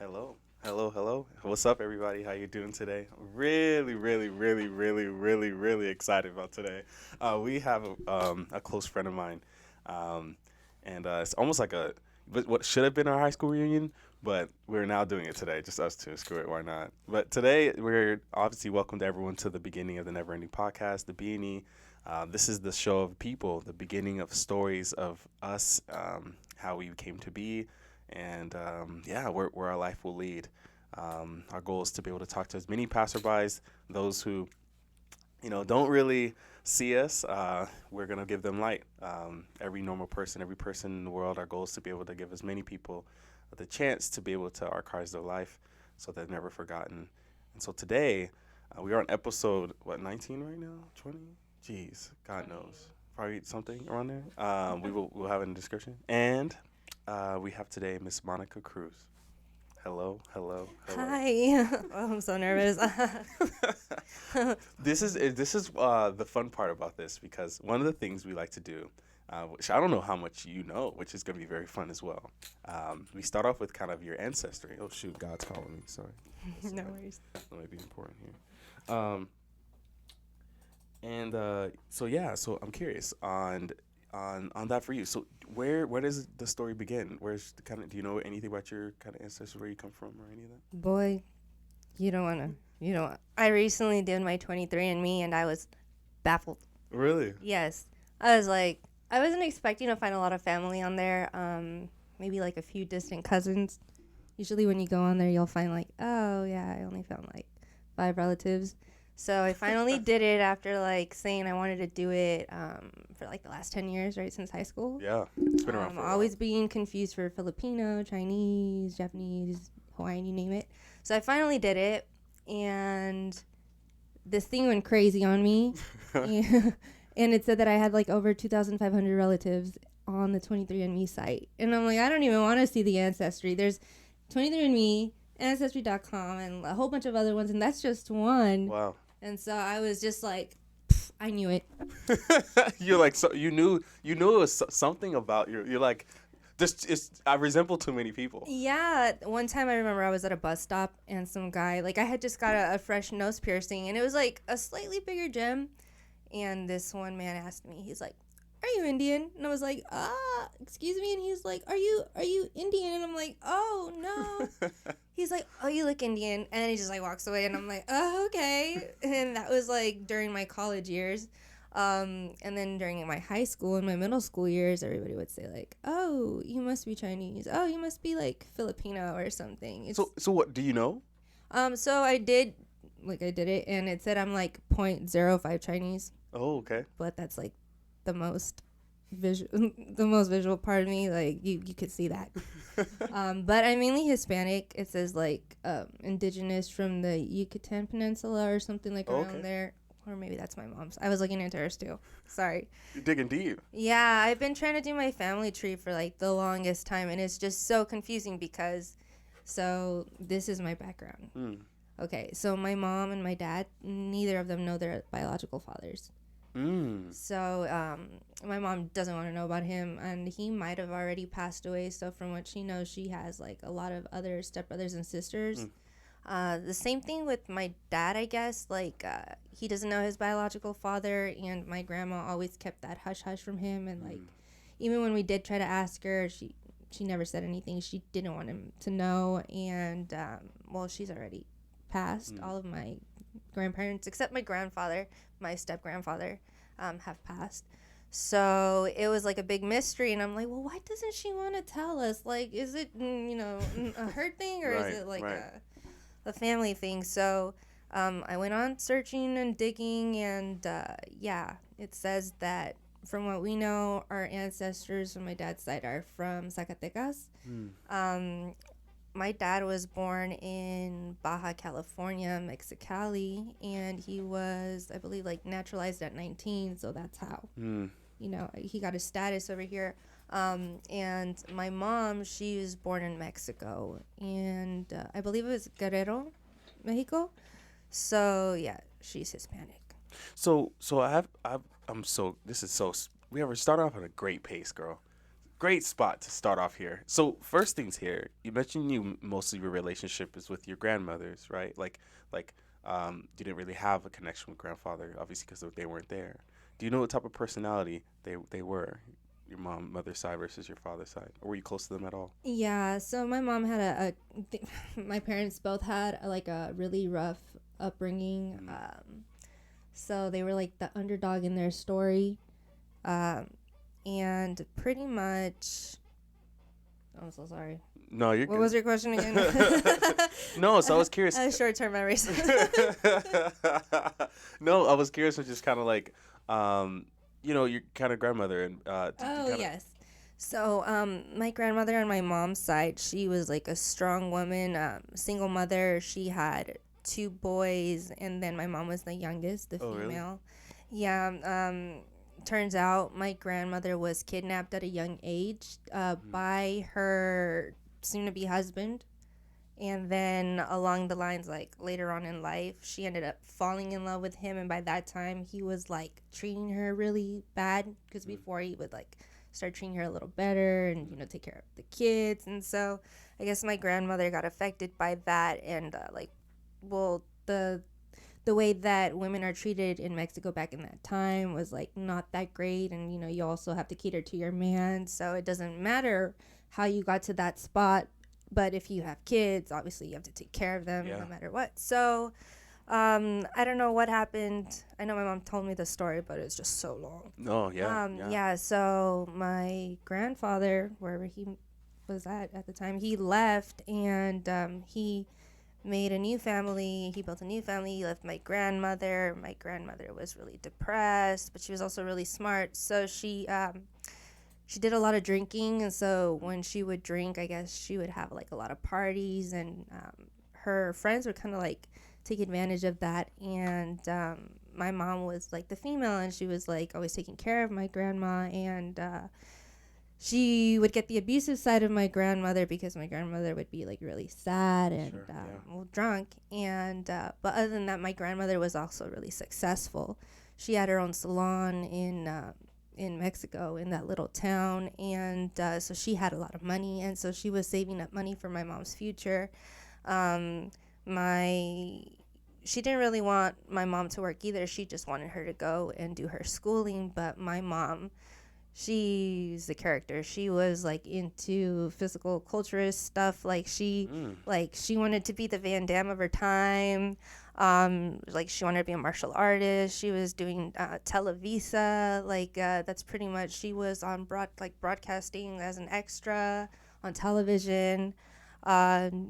Hello. Hello, hello. What's up, everybody? How you doing today? Really excited about today. We have a close friend of mine, um, and it's almost like what should have been our high school reunion, but we're now doing it today, just us two. Screw it, why not? But today, we're obviously welcomed everyone to the beginning of the Never Ending Podcast, the Beanie. This is the show of people, the beginning of stories of us, how we came to be, and yeah, where our life will lead. Our goal is to be able to talk to as many passerbys, those who don't really see us. We're gonna give them light. Every normal person, every person in the world, our goal is to be able to give as many people the chance to be able to archive their life, so they're never forgotten. And so today, we are on episode 19 right now, 20. Jeez, God knows, probably something around there. We'll have it in the description, and we have today Miss Monica Cruz. Hello, hello, hello. Hi. Oh, I'm so nervous. This is the fun part about this, because one of the things we like to do, which I don't know how much you know, which is going to be very fun as well. We start off with kind of your ancestry. Oh shoot, God's calling me. Sorry. No worries. That might be important here. So I'm curious on that for you. So where does the story begin? Where's the kind of, do you know anything about your kind of ancestry, where you come from, or any of that? Boy, you don't want to. You don't. I recently did my 23andMe and I was baffled. Really? Yes. I was like, I wasn't expecting to find a lot of family on there. Maybe like a few distant cousins. Usually when you go on there, you'll find like, oh, yeah, I only found like 5 relatives. So I finally did it after like saying I wanted to do it for like the last 10 years, right, since high school. Yeah, it's been around for a while. Always being confused for Filipino, Chinese, Japanese, Hawaiian, you name it. So I finally did it, and this thing went crazy on me. and it said that I had like over 2,500 relatives on the 23andMe site. And I'm like, I don't even want to see the ancestry. There's 23andMe, Ancestry.com, and a whole bunch of other ones, and that's just one. Wow. And so I was just like, I knew it. You're like, so you knew it was something about you're like, I resemble too many people. Yeah, one time I remember I was at a bus stop and some guy, like I had just got a fresh nose piercing and it was like a slightly bigger gem. And this one man asked me, he's like, "Are you Indian?" And I was like, excuse me. And he's like, Are you Indian? And I'm like, oh, no. He's like, "Oh, you look Indian." And then he just like walks away and I'm like, oh, okay. And that was like during my college years. And then during my high school and my middle school years, everybody would say like, "Oh, you must be Chinese. Oh, you must be like Filipino or something." So what do you know? So I did it, and it said I'm like 0.05 Chinese, Oh, okay. but that's like the most visual part of me. Like you could see that. But I'm mainly Hispanic. It says like indigenous from the Yucatan Peninsula or something like around Okay. there. Or maybe that's my mom's. I was looking into hers too. Sorry. You're digging deep. Yeah, I've been trying to do my family tree for like the longest time, and it's just so confusing because, so this is my background. Okay, so my mom and my dad, neither of them know their biological fathers. So my mom doesn't want to know about him, and he might have already passed away. So from what she knows, she has like a lot of other stepbrothers and sisters. The same thing with my dad, I guess. Like, he doesn't know his biological father, and my grandma always kept that hush-hush from him. And, like, even when we did try to ask her, she never said anything. She didn't want him to know. And, well, she's already passed. All of my grandparents, except my grandfather, my step-grandfather, have passed. So it was, like, a big mystery. And I'm like, well, why doesn't she want to tell us? Like, is it, a her thing, or is it, like, a family thing? So I went on searching and digging, and yeah, it says that from what we know, our ancestors from my dad's side are from Zacatecas. My dad was born in Baja California, Mexicali, and he was, I believe, like naturalized at 19, so that's how he got his status over here. And my mom, she was born in Mexico, and I believe it was Guerrero, Mexico. So yeah, she's Hispanic. So this is so, we ever start off at a great pace, girl. great spot to start off here. So first things here, you mentioned most of your relationship is with your grandmothers, right? You didn't really have a connection with grandfather, obviously because they weren't there. Do you know what type of personality they were? Your mother's side versus your father's side, or were you close to them at all? Yeah, so my mom had my parents both had like a really rough upbringing. So they were like the underdog in their story. Um, and pretty much, I'm so sorry. No, you're What good. was your question again? No, so I was curious. Short-term memory. No, I was curious, which is kind of like, your kind of grandmother and. Yes. So, my grandmother on my mom's side, she was like a strong woman, single mother. She had two boys, and then my mom was the youngest, the female. Really? Yeah. Turns out my grandmother was kidnapped at a young age by her soon-to-be husband. And then along the lines, like later on in life, she ended up falling in love with him. And by that time, he was like treating her really bad because before he would like start treating her a little better and, take care of the kids. And so I guess my grandmother got affected by that. And the way that women are treated in Mexico back in that time was like not that great. And, you also have to cater to your man. So it doesn't matter how you got to that spot. But if you have kids, obviously you have to take care of them no matter what. So I don't know what happened. I know my mom told me the story, but it's just so long. Oh, yeah. Yeah, so my grandfather, wherever he was at the time, he left and he made a new family. He built a new family. He left my grandmother. My grandmother was really depressed, but she was also really smart. So she did a lot of drinking, and so when she would drink, I guess she would have like a lot of parties, and her friends would kind of like take advantage of that. And my mom was like the female, and she was like always taking care of my grandma, and she would get the abusive side of my grandmother because my grandmother would be like really sad and drunk. And but other than that, my grandmother was also really successful. She had her own salon in Mexico, in that little town, and so she had a lot of money, and so she was saving up money for my mom's future. She didn't really want my mom to work either. She just wanted her to go and do her schooling. But my mom, she's a character. She was like into physical culturist stuff. Like she wanted to be the Van Damme of her time. Like she wanted to be a martial artist. She was doing Televisa. That's pretty much, she was on broadcasting as an extra on television.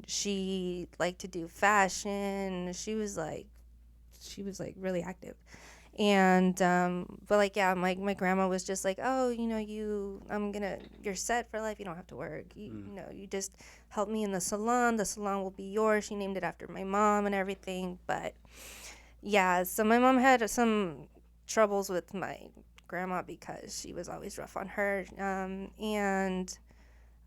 She liked to do fashion. She was like really active. And my grandma was just like, oh, you're set for life. You don't have to work. You just help me in the salon. The salon will be yours. She named it after my mom and everything. But yeah, so my mom had some troubles with my grandma because she was always rough on her. And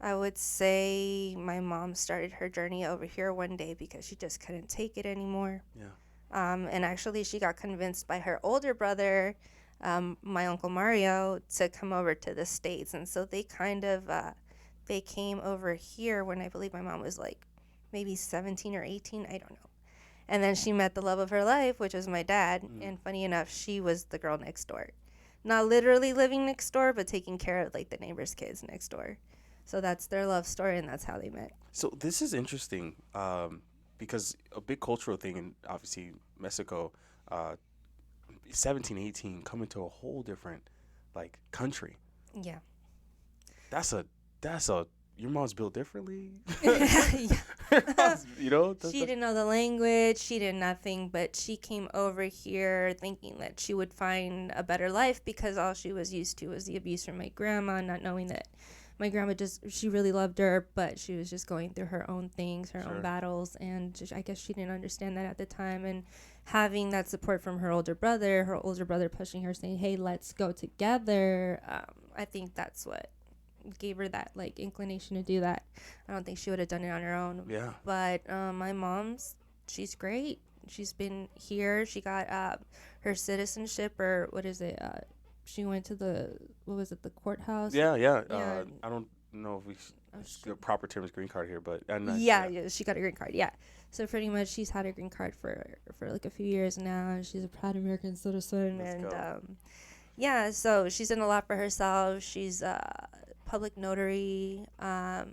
I would say my mom started her journey over here one day because she just couldn't take it anymore. Yeah. And actually, she got convinced by her older brother, my Uncle Mario, to come over to the States. And so they they came over here when I believe my mom was like maybe 17 or 18. I don't know. And then she met the love of her life, which was my dad. And funny enough, she was the girl next door. Not literally living next door, but taking care of like the neighbor's kids next door. So that's their love story, and that's how they met. So this is interesting because a big cultural thing in obviously Mexico, 17, 18, coming to a whole different like country. Yeah. That's a your mom's built differently. Yeah. She didn't know the language. She did nothing, but she came over here thinking that she would find a better life because all she was used to was the abuse from my grandma, not knowing that my grandma she really loved her, but she was just going through her own things, her own battles, and I guess she didn't understand that at the time. And having that support from her older brother pushing her, saying, hey, let's go together, I think that's what gave her that like inclination to do that. I don't think she would have done it on her own. Yeah. But my mom's, she's great. She's been here. She got her citizenship, or what is it? she went to the, what was it, the courthouse? Yeah, yeah. Yeah. I don't know if Oh, the proper term is green card here, but yeah, she got a green card. Yeah, so pretty much she's had a green card for like a few years now, and she's a proud American citizen. Let's And go. yeah, so she's done a lot for herself. She's a public notary. I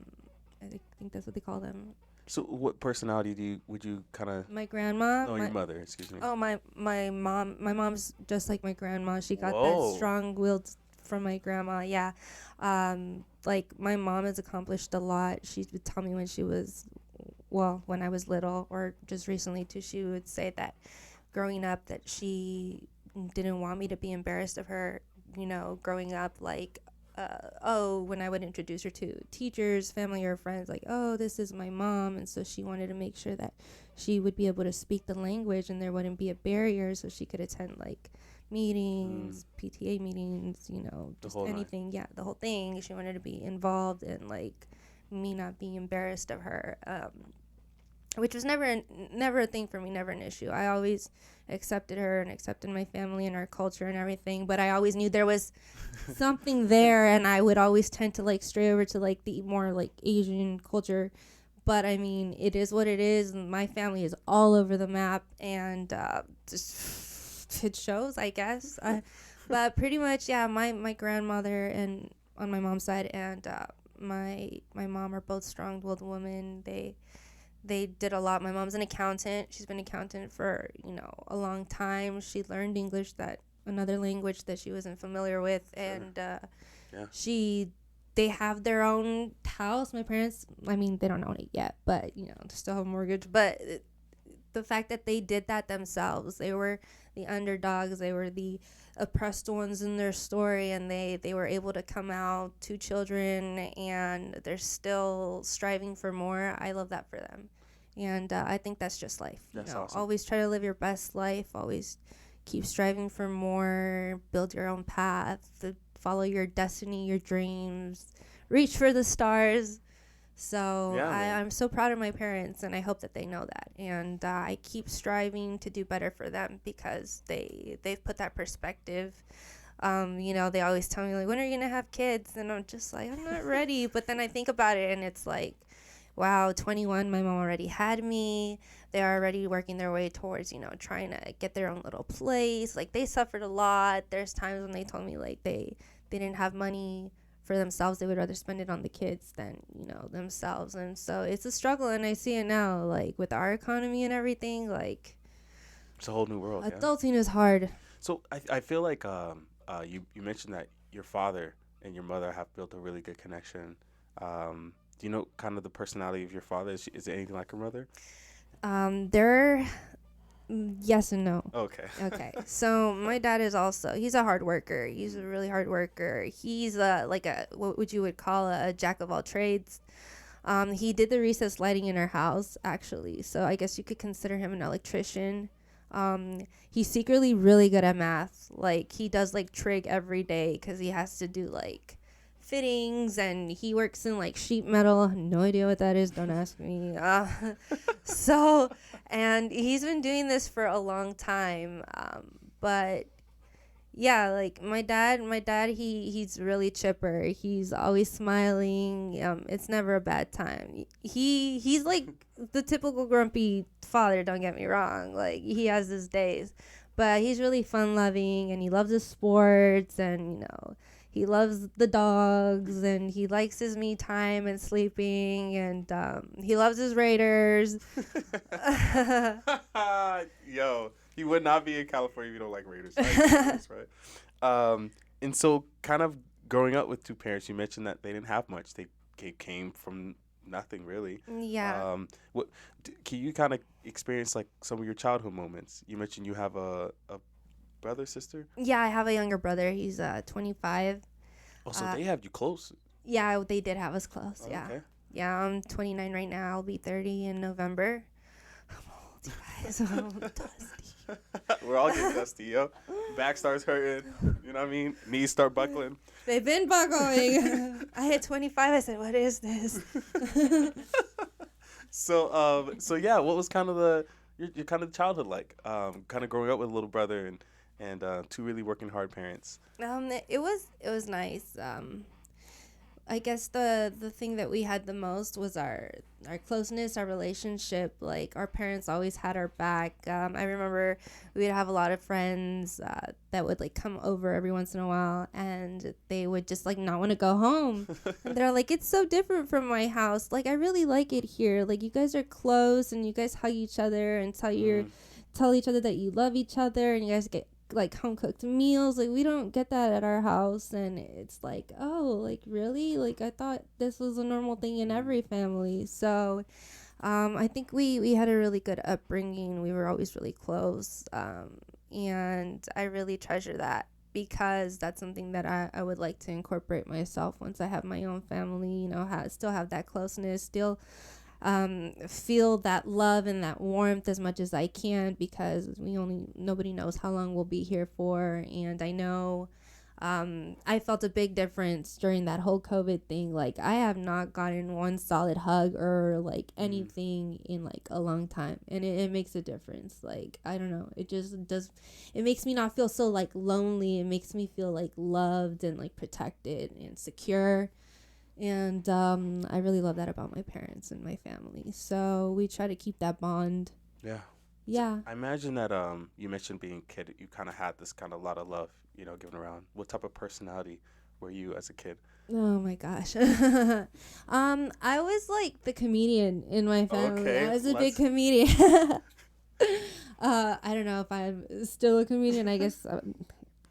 think that's what they call them. So, what personality would you kind of? My grandma. Oh, your mother. Excuse me. Oh, my mom. My mom's just like my grandma. She got Whoa. that strong-willed from my grandma. Yeah, like my mom has accomplished a lot. She would tell me when she was, well, when I was little, or just recently too. She would say that growing up, that she didn't want me to be embarrassed of her. You know, growing up, like, when I would introduce her to teachers, family, or friends, like, oh, this is my mom. And so she wanted to make sure that she would be able to speak the language and there wouldn't be a barrier, so she could attend like meetings, PTA meetings, you know, just anything. Yeah, the whole thing. She wanted to be involved in like me not being embarrassed of her, which was never a thing for me, never an issue. I always accepted her and accepted my family and our culture and everything, but I always knew there was something there, and I would always tend to like stray over to like the more like Asian culture. But I mean, it is what it is. My family is all over the map, and just it shows, I guess. But pretty much, yeah, my grandmother and on my mom's side and my mom are both strong-willed women. They did a lot. My mom's an accountant. She's been an accountant for, a long time. She learned English, that another language that she wasn't familiar with. Sure. And they have their own house. My parents, I mean, they don't own it yet, but, they still have a mortgage. But the fact that they did that themselves, they were the underdogs. They were the oppressed ones in their story, and they were able to come out, 2 children, and they're still striving for more. I love that for them, and I think that's just life. That's awesome. Always try to live your best life. Always keep striving for more. Build your own path. Follow your destiny, your dreams. Reach for the stars. So I'm so proud of my parents, and I hope that they know that. And I keep striving to do better for them because they've put that perspective. They always tell me, like, when are you going to have kids? And I'm just like, I'm not ready. But then I think about it, and it's like, wow, 21, my mom already had me. They're already working their way towards, trying to get their own little place. Like, they suffered a lot. There's times when they told me, like, they didn't have money for themselves. They would rather spend it on the kids than themselves. And so it's a struggle, and I see it now, like with our economy and everything. Like, it's a whole new world. Adulting is hard. So I feel like you mentioned that your father and your mother have built a really good connection. Do you know kind of the personality of your father? Is it anything like your mother? They're yes and no. Okay. So my dad he's a hard worker. He's a really hard worker. He's what would you call a jack of all trades. He did the recessed lighting in our house, actually. So I guess you could consider him an electrician. He's secretly really good at math. Like, he does like trig every day because he has to do like fittings, and he works in like sheet metal. No idea what that is, don't ask me. And he's been doing this for a long time, but yeah, like my dad, he's really chipper. He's always smiling. It's never a bad time. He's like the typical grumpy father, don't get me wrong. Like, he has his days, but he's really fun loving, and he loves his sports, and he loves the dogs, and he likes his me time and sleeping, and he loves his Raiders. Yo, he would not be in California if you don't like Raiders. Right? And so kind of growing up with 2 parents, you mentioned that they didn't have much. They came from nothing, really. Yeah. Can you kind of experience like some of your childhood moments? You mentioned you have a brother, sister? Yeah, I have a younger brother. He's 25. Oh, so they have you close. Yeah, they did have us close. Oh, yeah. Okay. Yeah, I'm 29 right now. I'll be 30 in November. I'm old, you guys. I'm dusty. We're all getting dusty, yo. Back starts hurting. You know what I mean? Knees start buckling. They've been buckling. I hit 25. I said, what is this? So yeah, what was kind of your kind of childhood like? Kind of growing up with a little brother and two really working hard parents. It was nice. I guess the thing that we had the most was our closeness, our relationship. Like our parents always had our back. I remember we'd have a lot of friends that would like come over every once in a while, and they would just like not want to go home. And they're like, "It's so different from my house. Like I really like it here. Like you guys are close, and you guys hug each other and tell each other that you love each other, and you guys get like home cooked meals. Like we don't get that at our house." And it's like, oh, like really? Like I thought this was a normal thing in every family. So I think we had a really good upbringing. We were always really close, and I really treasure that, because that's something that I would like to incorporate myself once I have my own family. Still have that closeness, still feel that love and that warmth as much as I can, because nobody knows how long we'll be here for. And I know I felt a big difference during that whole COVID thing. Like I have not gotten one solid hug or like anything in like a long time, and it makes a difference. Like I don't know, it just does. It makes me not feel so like lonely. It makes me feel like loved and like protected and secure. And I really love that about my parents and my family. So we try to keep that bond. Yeah. Yeah. I imagine that you mentioned being a kid, you kind of had this kind of lot of love, given around. What type of personality were you as a kid? Oh my gosh. I was like the comedian in my family. Okay, I was a big comedian. I don't know if I'm still a comedian. I guess I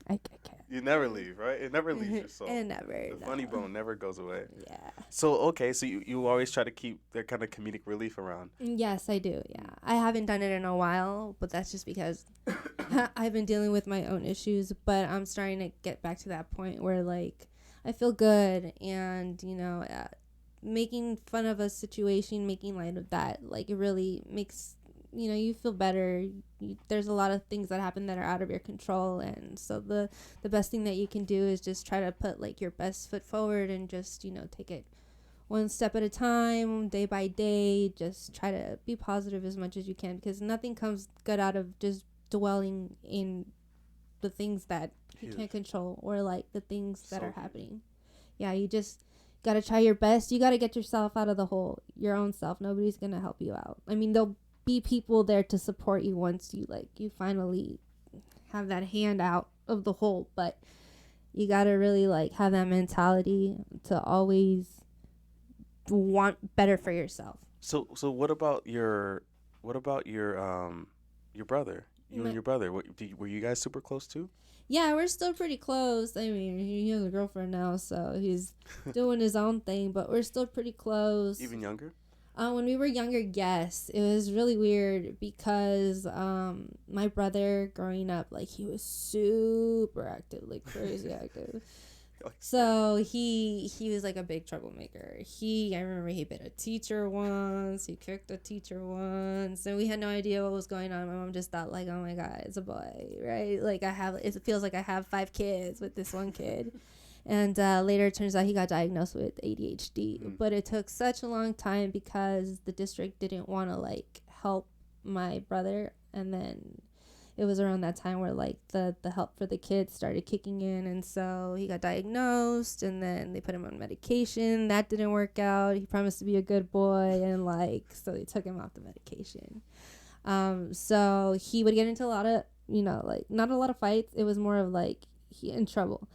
can't. You never leave, right? It never leaves your soul. It never. The funny bone never goes away. Yeah. So, okay, so you always try to keep that kind of comedic relief around. Yes, I do. Yeah. I haven't done it in a while, but that's just because I've been dealing with my own issues. But I'm starting to get back to that point where, like, I feel good, and, making fun of a situation, making light of that, like, it really makes, you feel better. There's a lot of things that happen that are out of your control, and so the best thing that you can do is just try to put like your best foot forward, and just take it one step at a time, day by day. Just try to be positive as much as you can, because nothing comes good out of just dwelling in the things that you can't control, or like the things that are happening. Yeah, you just gotta try your best. You gotta get yourself out of the hole, your own self. Nobody's gonna help you out. I mean, they'll be people there to support you once you finally have that hand out of the hole, but you gotta really like have that mentality to always want better for yourself. So what about your brother? You and your brother, were you guys super close too? Yeah, we're still pretty close. I mean, he has a girlfriend now, so he's doing his own thing, but we're still pretty close. Even younger? When we were younger, yes. It was really weird because my brother growing up, like, he was super active, like crazy active. So he was like a big troublemaker. I remember he bit a teacher once. He kicked a teacher once, and we had no idea what was going on. My mom just thought like, oh my God, it's a boy, right? Like it feels like I have 5 kids with this one kid. And later it turns out he got diagnosed with ADHD. But it took such a long time because the district didn't want to like help my brother. And then it was around that time where like the help for the kids started kicking in. And so he got diagnosed, and then they put him on medication. That didn't work out. He promised to be a good boy, and like, so they took him off the medication. So he would get into a lot of, like not a lot of fights. It was more of like he in trouble.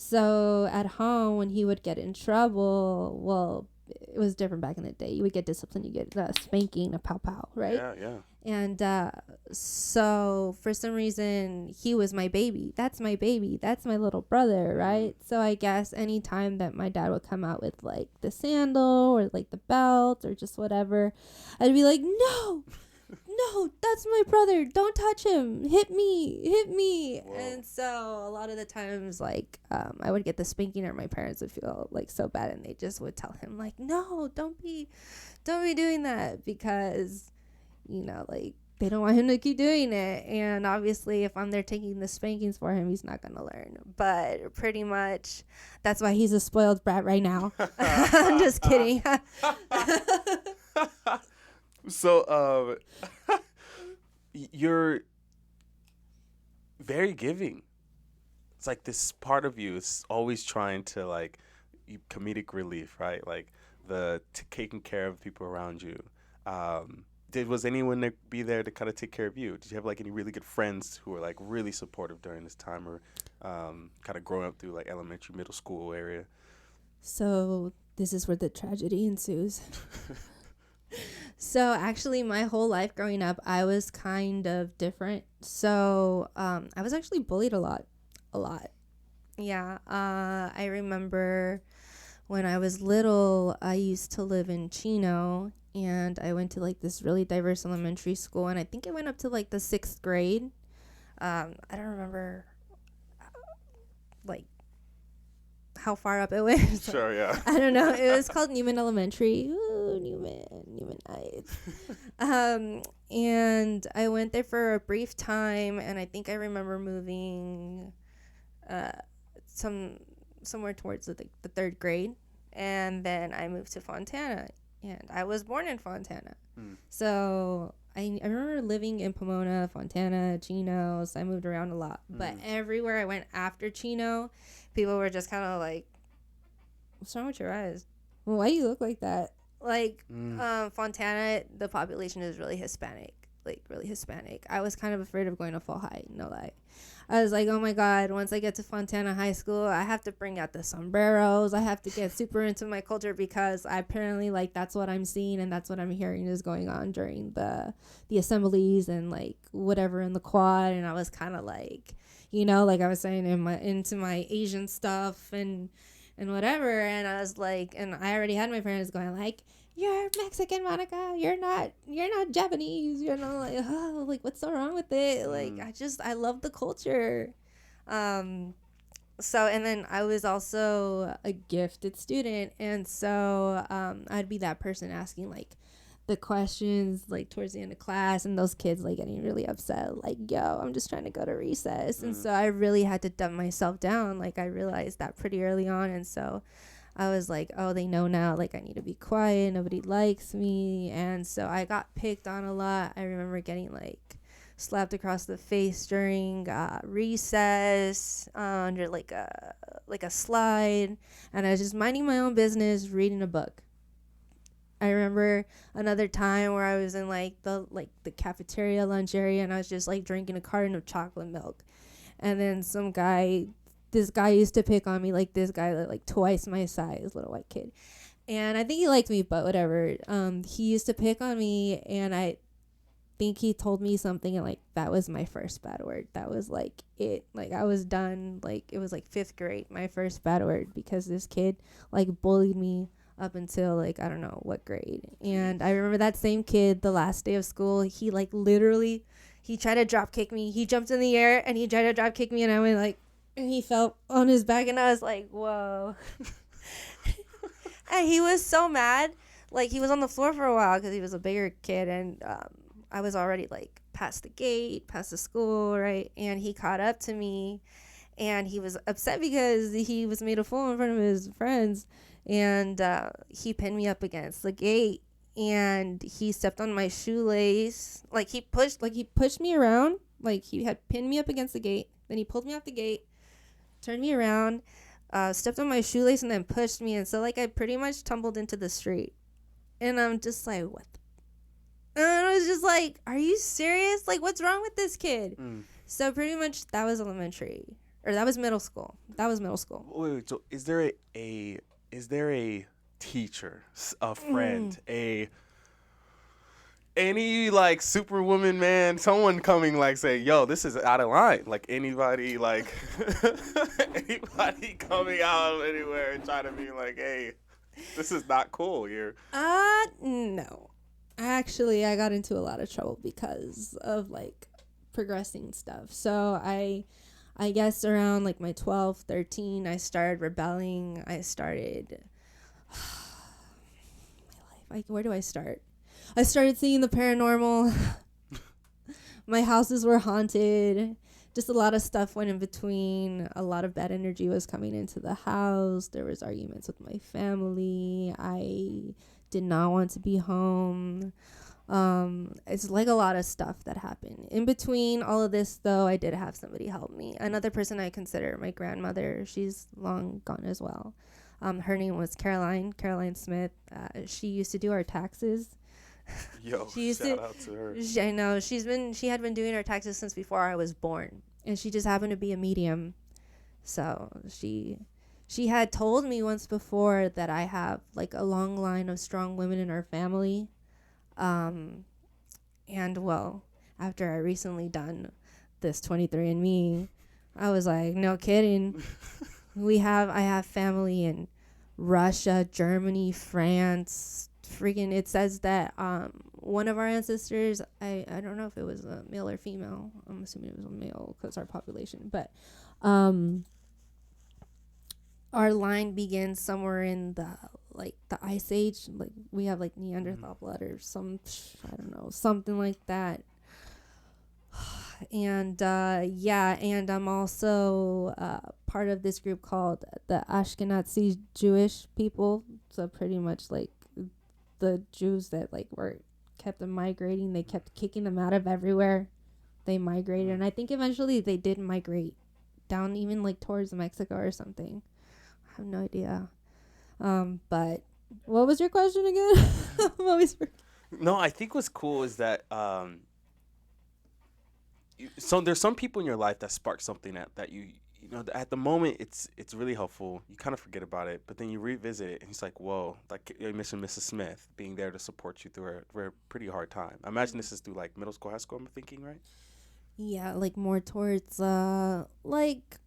So at home, when he would get in trouble, well, it was different back in the day. You would get disciplined. You get a spanking, a pow-pow, right? Yeah. And so for some reason, he was my baby. That's my baby. That's my little brother, right? So I guess any time that my dad would come out with like the sandal or like the belt or just whatever, I'd be like, no, that's my brother. Don't touch him. Hit me. Whoa. And so a lot of the times, like, I would get the spanking, or my parents would feel like so bad, and they just would tell him like, no, don't be doing that, because, like, they don't want him to keep doing it. And obviously if I'm there taking the spankings for him, he's not going to learn. But pretty much that's why he's a spoiled brat right now. I'm just kidding. So, very giving. It's like this part of you is always trying to like comedic relief, right? Like the taking care of people around you. Was anyone there be there to kind of take care of you? Did you have like any really good friends who were like really supportive during this time, or kind of growing up through like elementary, middle school area? So this is where the tragedy ensues. So actually, my whole life growing up, I was kind of different. So I was actually bullied a lot. Yeah, I remember when I was little, I used to live in Chino, and I went to like this really diverse elementary school, and I think I went up to like the 6th grade. I don't remember like how far up it went. Sure, yeah. I don't know. It was called Newman Elementary. Ooh, Newman Heights. And I went there for a brief time, and I think I remember moving somewhere towards the 3rd grade, and then I moved to Fontana, and I was born in Fontana. So I remember living in Pomona, Fontana, Chino. So I moved around a lot, but everywhere I went after Chino, people were just kind of like, "What's wrong with your eyes? Well, why do you look like that?" Like Fontana, the population is really Hispanic. Like really Hispanic. I was kind of afraid of going to Fall High, no lie. I was like, oh my God, once I get to Fontana High School, I have to bring out the sombreros. I have to get super into my culture, because I apparently like that's what I'm seeing and that's what I'm hearing is going on during the assemblies and like whatever in the quad. And I was kind of like, like I was saying into my Asian stuff and whatever. And I was like, and I already had my parents going like, "You're Mexican, Monica. You're not Japanese. You're not like, oh, like what's so wrong with it?" Like I love the culture. So, and then I was also a gifted student, and so I'd be that person asking like the questions like towards the end of class, and those kids like getting really upset, like, "Yo, I'm just trying to go to recess." And so I really had to dumb myself down. Like I realized that pretty early on, and so I was like, oh, they know now, like, I need to be quiet. Nobody likes me. And so I got picked on a lot. I remember getting, like, slapped across the face during recess under, like a slide. And I was just minding my own business, reading a book. I remember another time where I was in, like, the cafeteria lunch area, and I was just, like, drinking a carton of chocolate milk. And then this guy used to pick on me, like this guy like twice my size, little white kid, and I think he liked me, but whatever. He used to pick on me, and I think he told me something, and like that was my first bad word. That was like it. Like I was done. Like it was like 5th grade, my first bad word, because this kid like bullied me up until like I don't know what grade. And I remember that same kid, the last day of school, he like literally he tried to drop kick me. He jumped in the air and he tried to drop kick me, and I went like, and he fell on his back, and I was like, whoa. And he was so mad. Like, he was on the floor for a while because he was a bigger kid, and I was already, like, past the gate, past the school, right? And he caught up to me, and he was upset because he was made a fool in front of his friends, and he pinned me up against the gate, and he stepped on my shoelace. Like, he pushed me around. Like, he had pinned me up against the gate. Then he pulled me off the gate, turned me around, stepped on my shoelace, and then pushed me. And so, like, I pretty much tumbled into the street. And I'm just like, what? And I was just like, are you serious? Like, what's wrong with this kid? So pretty much that was elementary. Or that was middle school. Wait, so is there a teacher, a friend, any like superwoman, man, someone coming like say, "Yo, this is out of line"? Like anybody, like anybody coming out anywhere and trying to be like, "Hey, this is not cool here." No. Actually, I got into a lot of trouble because of like progressing stuff. So I guess around like my 12, 13, I started rebelling. I started my life. Like, where do I start? I started seeing the paranormal. My houses were haunted. Just a lot of stuff went in between. A lot of bad energy was coming into the house. There was arguments with my family. I did not want to be home. It's like a lot of stuff that happened in between all of this, though. I did have somebody help me. Another person I consider my grandmother. She's long gone as well. Her name was Caroline Smith. She used to do our taxes. Yo, She used shout to. out to her. I know she had been doing our taxes since before I was born, and she just happened to be a medium. So she had told me once before that I have like a long line of strong women in our family. And well, after I recently done this 23andMe, I was like, no kidding. I have family in Russia, Germany, France. Freaking, it says that one of our ancestors, I don't know if it was a male or female. I'm assuming it was a male because our population, but our line begins somewhere in the Ice Age. Like we have like Neanderthal blood or I don't know, something like that. And and I'm also part of this group called the Ashkenazi Jewish people. So pretty much like the Jews that like were kept migrating. They kept kicking them out of everywhere. They migrated, and I think eventually they did migrate down even like towards Mexico or something. I have no idea. But what was your question again? I'm always No, I think what's cool is that so there's some people in your life that spark something that you know at the moment it's really helpful. You kind of forget about it, but then you revisit it and it's like, whoa, like you mentioned Mrs. Smith being there to support you through her pretty hard time. I imagine this is through like middle school, high school, I'm thinking, right? Yeah, like more towards like.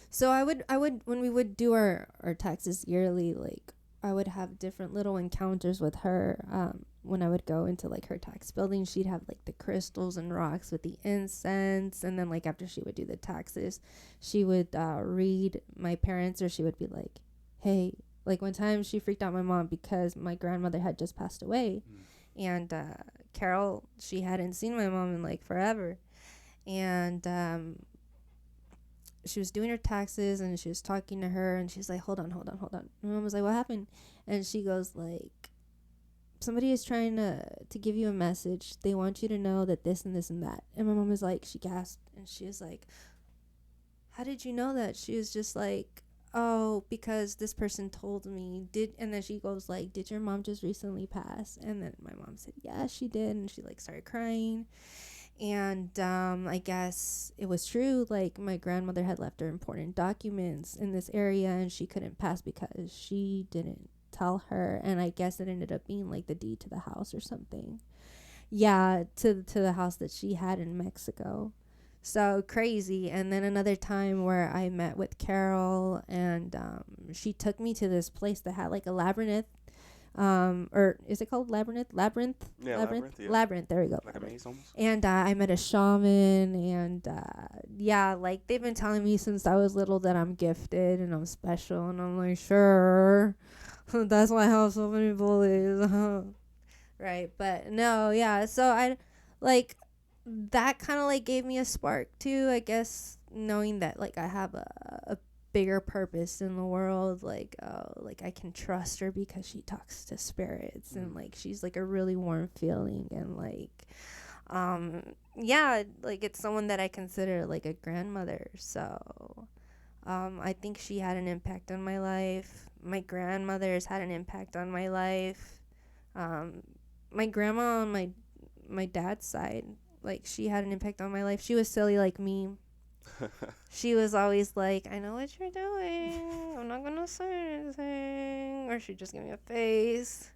So I would when we would do our taxes yearly, like I would have different little encounters with her. When I would go into like her tax building, she'd have like the crystals and rocks with the incense, and then like after she would do the taxes, she would read my parents, or she would be like, "Hey." Like one time, she freaked out my mom because my grandmother had just passed away, and Carol, she hadn't seen my mom in like forever, and she was doing her taxes and she was talking to her and she's like, hold on. My mom was like, what happened? And she goes like, somebody is trying to give you a message. They want you to know that this and this and that. And my mom was like, she gasped and she was like, how did you know that? She was just like, oh, because this person told me. And then she goes like, did your mom just recently pass? And then my mom said, yeah, she did. And she like started crying. And I guess it was true. Like my grandmother had left her important documents in this area and she couldn't pass because she didn't tell her. And I guess it ended up being like the deed to the house or something. Yeah, to the house that she had in Mexico. So crazy. And then another time where I met with Carol and she took me to this place that had like a labyrinth. Or is it called labyrinth? Yeah, labyrinth. Yeah. Labyrinth. There we go. Like a maze almost. And I met a shaman, and yeah, like they've been telling me since I was little that I'm gifted and I'm special, and I'm like, sure, that's why I have so many bullies, right? But no, yeah. So I like that kind of like gave me a spark too, I guess, knowing that like I have a bigger purpose in the world, like I can trust her because she talks to spirits and like she's like a really warm feeling, and like yeah, like it's someone that I consider like a grandmother. So I think she had an impact on my life. My grandmother's had an impact on my life. My grandma on my dad's side, like she had an impact on my life. She was silly like me. She was always like, I know what you're doing. I'm not gonna say anything. Or she'd just give me a face.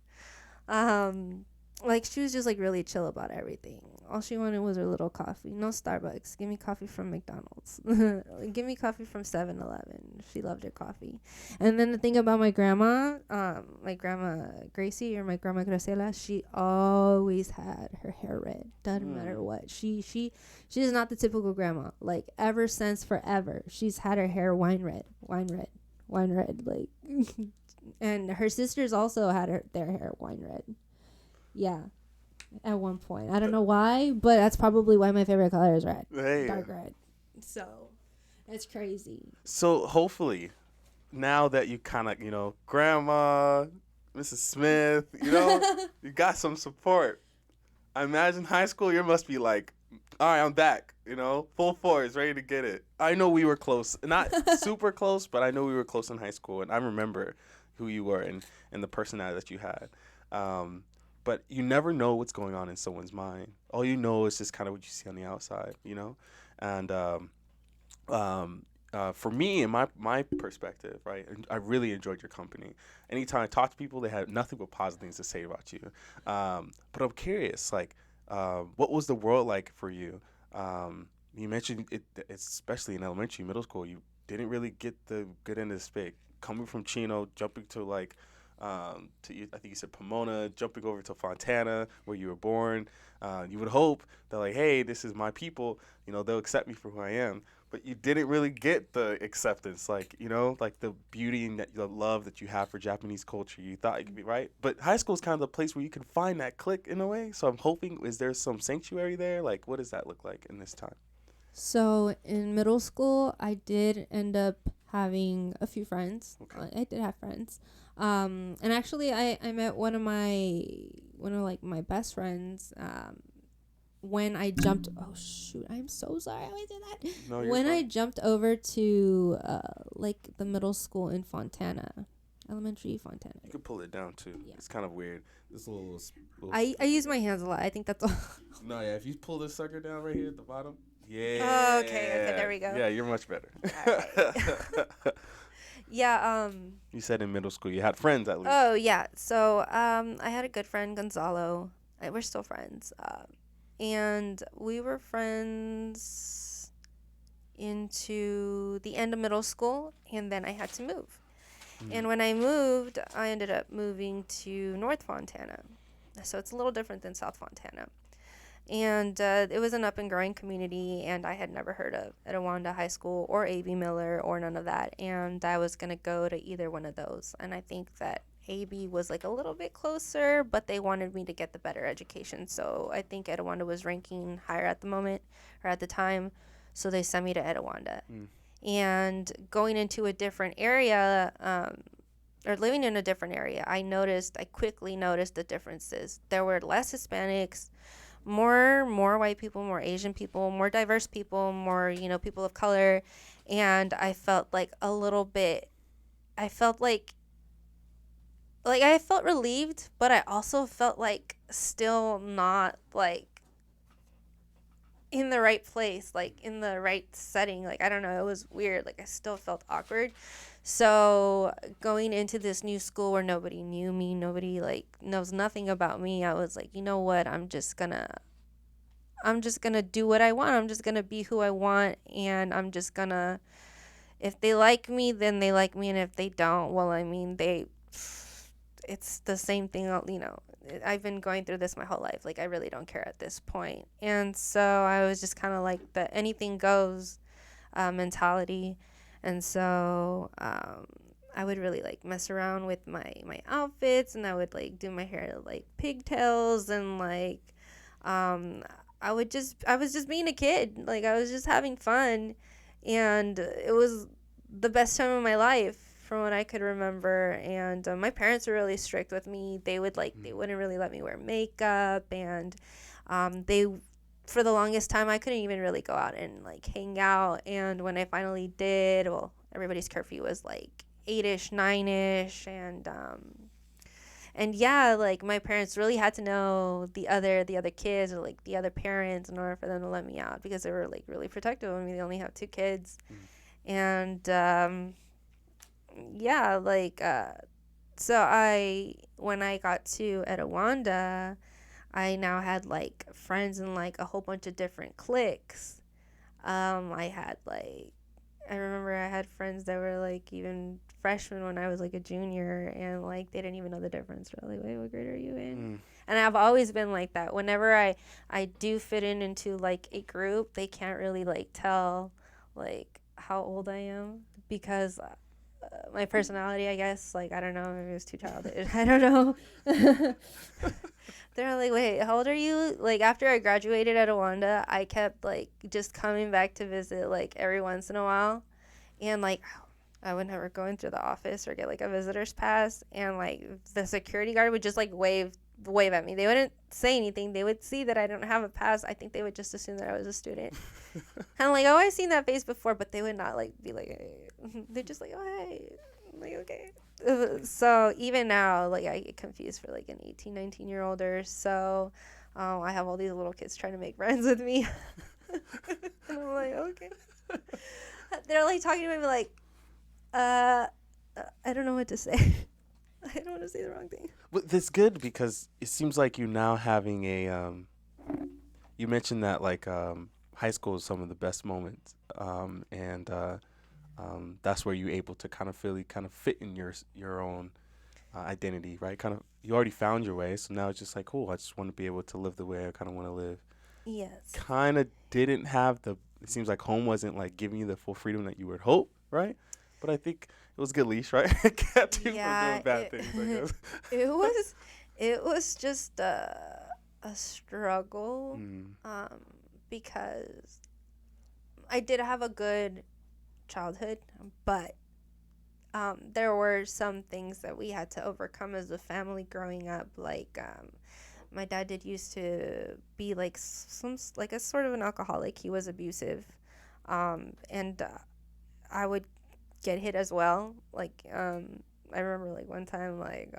Like she was just like really chill about everything. All she wanted was her little coffee. No Starbucks. Give me coffee from McDonald's. Give me coffee from 7-Eleven. She loved her coffee. And then the thing about my grandma Gracie or my grandma Graciela, she always had her hair red. Doesn't matter what. She's not the typical grandma. Like ever since forever, she's had her hair wine red. Like, and her sisters also had their hair wine red. Yeah. At one point. I don't know why, but that's probably why my favorite color is red. Hey. Dark red. So, it's crazy. So hopefully, now that you kind of, grandma, Mrs. Smith, you know, you got some support. I imagine high school, you must be like, all right, I'm back, you know, full force, ready to get it. I know we were close, not super close, but I know we were close in high school, and I remember who you were and the personality that you had. Um, but you never know what's going on in someone's mind. All you know is just kind of what you see on the outside, you know? And um, for me, in my perspective, right, I really enjoyed your company. Anytime I talk to people, they had nothing but positive things to say about you. But I'm curious, like, what was the world like for you? You mentioned it, especially in elementary, middle school, you didn't really get the good end of the stick. Coming from Chino, jumping to like, I think you said Pomona, jumping over to Fontana, where you were born. You would hope that like, hey, this is my people. You know, they'll accept me for who I am, but you didn't really get the acceptance, like, you know, like the beauty and the love that you have for Japanese culture. You thought it could be right, but high school is kind of the place where you can find that click in a way. So I'm hoping, is there some sanctuary there? Like, what does that look like in this time? So in middle school, I did end up having a few friends. Okay. I did have friends. And actually, I met one of like my best friends. When I jumped, oh shoot, I'm so sorry I did that. No, you're When I fine. jumped over to like the middle school in Fontana, elementary Fontana. You could pull it down too. Yeah. It's kind of weird. This little. I use my hands a lot. I think that's all. No, yeah. If you pull this sucker down right here at the bottom. Yeah. Oh, okay, there we go. Yeah, you're much better. Yeah. You said in middle school you had friends at least. Oh yeah. So I had a good friend, Gonzalo. We're still friends. And we were friends into the end of middle school, and then I had to move. And when I moved, I ended up moving to North Fontana. So it's a little different than South Fontana. And it was an up-and-growing community, and I had never heard of Etowanda High School or A.B. Miller or none of that. And I was going to go to either one of those. And I think that A.B. was like a little bit closer, but they wanted me to get the better education. So I think Etowanda was ranking higher at the moment, or at the time. So they sent me to Etowanda. And going into a different area, or living in a different area, I quickly noticed the differences. There were less Hispanics, more white people, more Asian people, more diverse people, more, you know, people of color. And I felt like a little bit, I felt like I felt relieved, but I also felt like still not like in the right place, like in the right setting. Like, I don't know, it was weird. Like, I still felt awkward. So going into this new school where nobody knew me, nobody like knows nothing about me, I was like, you know what, I'm just gonna do what I want. I'm just gonna be who I want, and I'm just gonna, if they like me, then they like me, and if they don't, well, I mean, it's the same thing, you know. I've been going through this my whole life. Like, I really don't care at this point. And so I was just kind of like the anything goes mentality. And so I would really like mess around with my outfits, and I would like do my hair like pigtails, and like I was just being a kid. Like, I was just having fun, and it was the best time of my life from what I could remember. And my parents were really strict with me. They wouldn't really let me wear makeup, and they, for the longest time, I couldn't even really go out and like hang out. And when I finally did, well, everybody's curfew was like 8ish, 9ish, and yeah, like my parents really had to know the other kids, or like the other parents, in order for them to let me out, because they were like really protective of me. They only have 2 kids. And yeah, like so when I got to Etowanda, I now had like friends in like a whole bunch of different cliques. I remember I had friends that were like even freshmen when I was like a junior, and like they didn't even know the difference. Really, wait, what grade are you in? And I've always been like that. Whenever I do fit into like a group, they can't really like tell like how old I am, because my personality, I guess. Like, I don't know, maybe it was too childish. I don't know. They're like, wait, how old are you? Like, after I graduated at Etowanda, I kept like just coming back to visit like every once in a while. And like, I would never go into the office or get like a visitor's pass, and like the security guard would just like wave at me. They wouldn't say anything. They would see that I don't have a pass. I think they would just assume that I was a student. And I'm like, oh, I've seen that face before, but they would not like be like, hey. They're just like, oh, hey. I'm like, okay. So even now, like I get confused for like an 18, 19-year-old or so. I have all these little kids trying to make friends with me. And I'm like, okay. They're like talking to me like, I don't know what to say. I don't want to say the wrong thing. But that's good because it seems like you now having a you mentioned that like high school is some of the best moments, and that's where you're able to kind of really kind of fit in your own identity, right? Kind of you already found your way, so now it's just like cool. I just want to be able to live the way I kind of want to live. Yes. Kind of didn't have the. It seems like home wasn't like giving you the full freedom that you would hope, right? But I think it was a good leash, right? It kept you from doing bad things, I guess. it was just a struggle, because I did have a good childhood, but there were some things that we had to overcome as a family growing up. Like my dad did used to be like like a sort of an alcoholic. He was abusive, and I would get hit as well. Like I remember like one time, like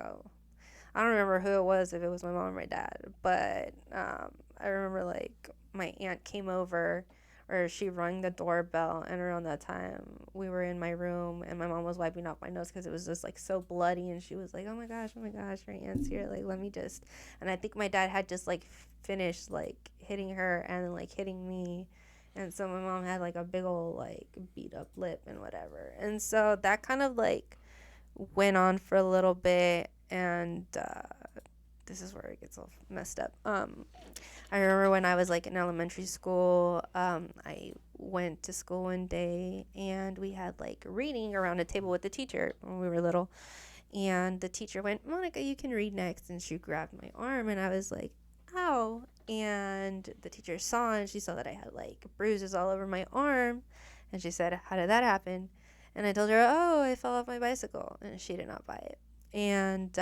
I don't remember who it was, if it was my mom or my dad, but I remember like my aunt came over, or she rang the doorbell, and around that time we were in my room and my mom was wiping off my nose because it was just like so bloody, and she was like, oh my gosh, your aunt's here, like let me just. And I think my dad had just like finished like hitting her and like hitting me, and so my mom had like a big old like beat up lip and whatever, and so that kind of like went on for a little bit. And this is where it gets all messed up. I remember when I was like in elementary school, I went to school one day and we had like reading around a table with the teacher when we were little, and the teacher went, Monica, you can read next, and she grabbed my arm and I was like, ow. And the teacher saw, and she saw that I had like bruises all over my arm, and she said, how did that happen? And I told her, oh, I fell off my bicycle, and she did not buy it. And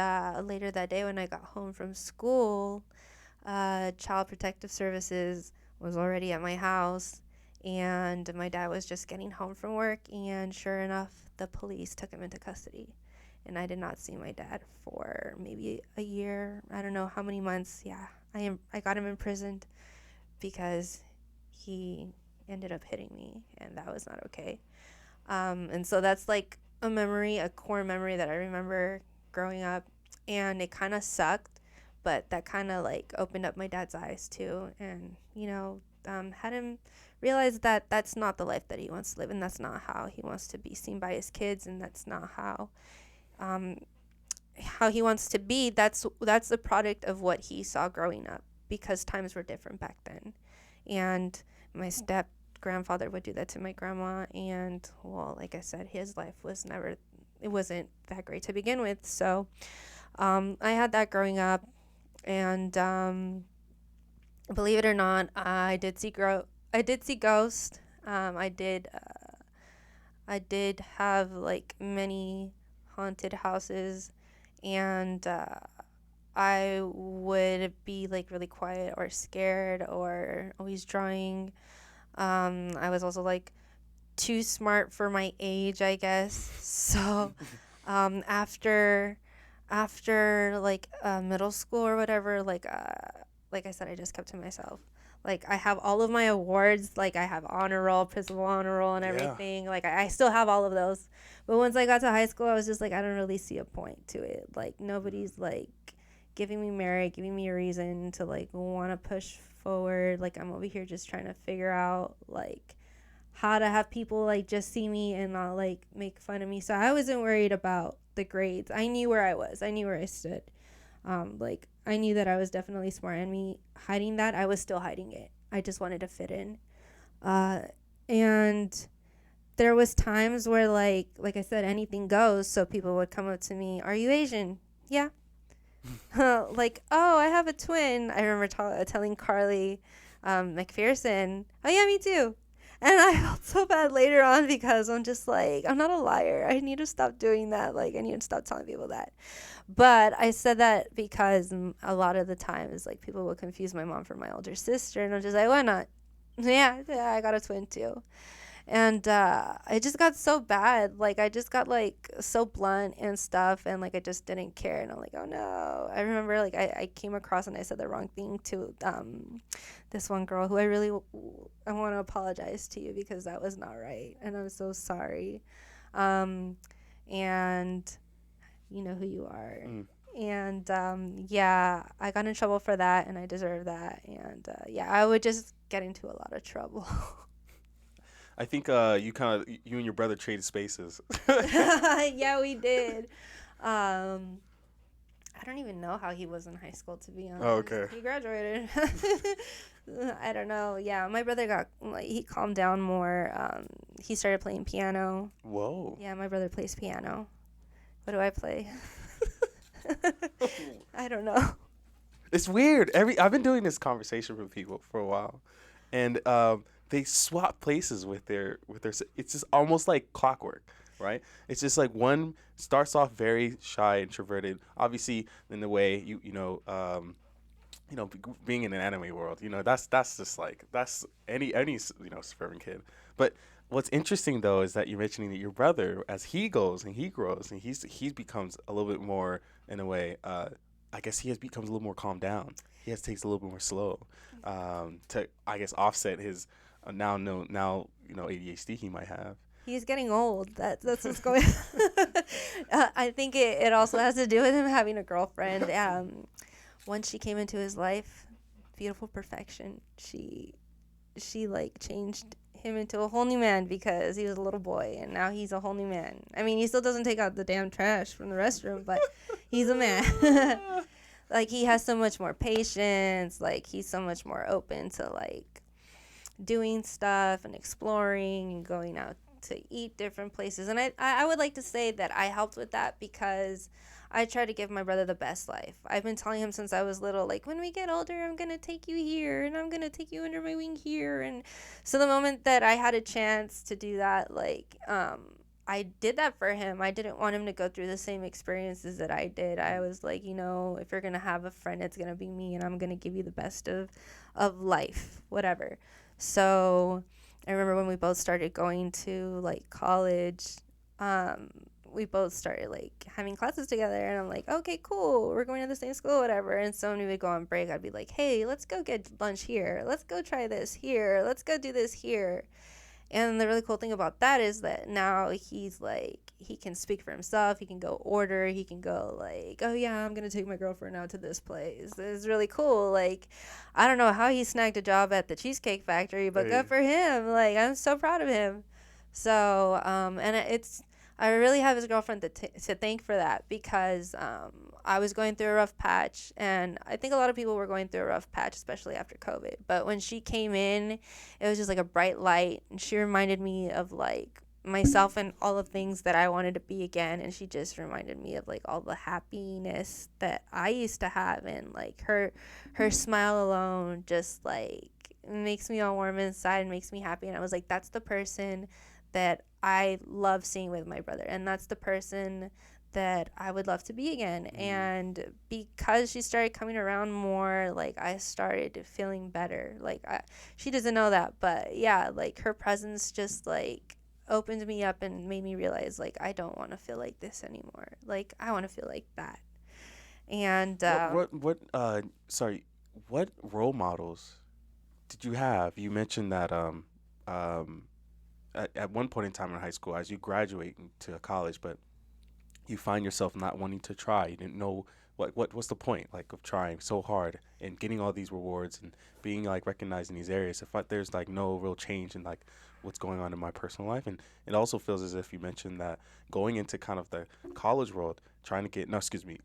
later that day when I got home from school, Child Protective Services was already at my house, and my dad was just getting home from work, and sure enough, the police took him into custody. And I did not see my dad for maybe a year. I don't know how many months. Yeah, I got him imprisoned because he ended up hitting me, and that was not okay. And so that's like a core memory that I remember growing up, and it kind of sucked, but that kind of like opened up my dad's eyes too, and had him realize that that's not the life that he wants to live, and that's not how he wants to be seen by his kids, and that's not how he wants to be. That's the product of what he saw growing up, because times were different back then. And my step grandfather would do that to my grandma, and well, like I said, his life wasn't that great to begin with. So I had that growing up, and believe it or not, I did see ghosts. I did have like many haunted houses, and I would be like really quiet or scared or always drawing. I was also like too smart for my age, I guess. So after like middle school or whatever, like I said, I just kept to myself. Like I have all of my awards, like I have honor roll, principal honor roll, and everything. Like I still have all of those. But once I got to high school, I was just like, I don't really see a point to it. Like nobody's like giving me merit, giving me a reason to like want to push forward. Like I'm over here just trying to figure out like how to have people like just see me and not like make fun of me. So I wasn't worried about the grades. I knew where I was. I knew where I stood. Like I knew that I was definitely smart, and me hiding that, I was still hiding it. I just wanted to fit in. And there was times where like I said, anything goes. So people would come up to me, are you Asian? Yeah. Like, oh, I have a twin. I remember telling Carly McPherson, oh yeah, me too. And I felt so bad later on because I'm just like, I'm not a liar. I need to stop doing that. Like, I need to stop telling people that. But I said that because a lot of the times, like, people will confuse my mom for my older sister. And I'm just like, why not? Yeah, yeah, I got a twin too. And I just got so bad. Like, I just got like so blunt and stuff, and like I just didn't care. And I'm like, oh no. I remember like I came across and I said the wrong thing to this one girl who I want to apologize to you because that was not right, and I'm so sorry. um and you know who you are. Mm. And yeah, I got in trouble for that, and I deserve that. And yeah, I would just get into a lot of trouble. I think you and your brother traded spaces. Yeah, we did. um I don't even know how he was in high school, to be Oh, honest. okay. He graduated. I don't know. Yeah, my brother got like he calmed down more. He started playing piano. Whoa. Yeah, my brother plays piano. What do I play? I don't know. It's weird. I've been doing this conversation with people for a while, and they swap places with their. It's just almost like clockwork, right? It's just like one starts off very shy, introverted. Obviously, in the way being in an anime world, that's just like that's any suburban kid. But what's interesting though is that you're mentioning that your brother, as he goes and he grows and he becomes a little bit more in a way. I guess he has becomes a little more calmed down. He has takes a little bit more slow, to I guess offset his ADHD he might have. He's getting old. That's what's going on. I think it also has to do with him having a girlfriend. Once she came into his life, beautiful perfection, she like changed him into a whole new man because he was a little boy and now he's a whole new man. I mean, he still doesn't take out the damn trash from the restroom, but he's a man. Like, he has so much more patience. Like, he's so much more open to like doing stuff and exploring and going out to eat different places. And I would like to say that I helped with that because I try to give my brother the best life. I've been telling him since I was little, like, when we get older, I'm going to take you here and I'm going to take you under my wing here. And so the moment that I had a chance to do that, like, I did that for him. I didn't want him to go through the same experiences that I did. I was like, if you're going to have a friend, it's going to be me, and I'm going to give you the best of life, whatever. So I remember when we both started going to like college, we both started like having classes together, and I'm like, okay, cool, we're going to the same school, whatever. And so when we would go on break, I'd be like, hey, let's go get lunch here, let's go try this here, let's go do this here. And the really cool thing about that is that now he's like, he can speak for himself. He can go order. He can go like, oh yeah, I'm going to take my girlfriend out to this place. It's really cool. Like, I don't know how he snagged a job at the Cheesecake Factory, but Hey. good for him. Like, I'm so proud of him. So, and I really have his girlfriend to thank for that because I was going through a rough patch, and I think a lot of people were going through a rough patch, especially after COVID. But when she came in, it was just like a bright light, and she reminded me of like myself and all of things that I wanted to be again. And she just reminded me of like all the happiness that I used to have, and like her smile alone just like makes me all warm inside and makes me happy. And I was like, that's the person that I love seeing with my brother, and that's the person that I would love to be again. And because she started coming around more, like, I started feeling better. Like, she doesn't know that, but yeah, like, her presence just like opened me up and made me realize, like, I don't want to feel like this anymore. Like, I want to feel like that. And what role models did you have? You mentioned that um at one point in time in high school, as you graduate to college, but you find yourself not wanting to try. You didn't know what's the point, like, of trying so hard and getting all these rewards and being like recognized in these areas. If there's like no real change in like what's going on in my personal life, and it also feels as if you mentioned that going into kind of the college world, trying to get no, excuse me,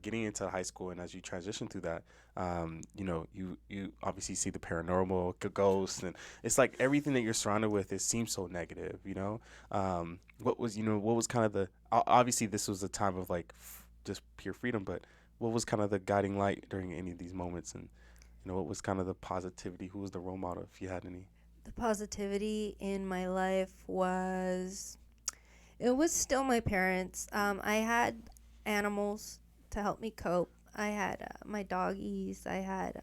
getting into high school, and as you transition through that, you obviously see the paranormal, ghosts, and it's like everything that you're surrounded with. It seems so negative, what was kind of the obviously this was a time of like just pure freedom, but what was kind of the guiding light during any of these moments, and what was kind of the positivity? Who was the role model, if you had any? The positivity in my life it was still my parents. I had animals to help me cope. I had my doggies. I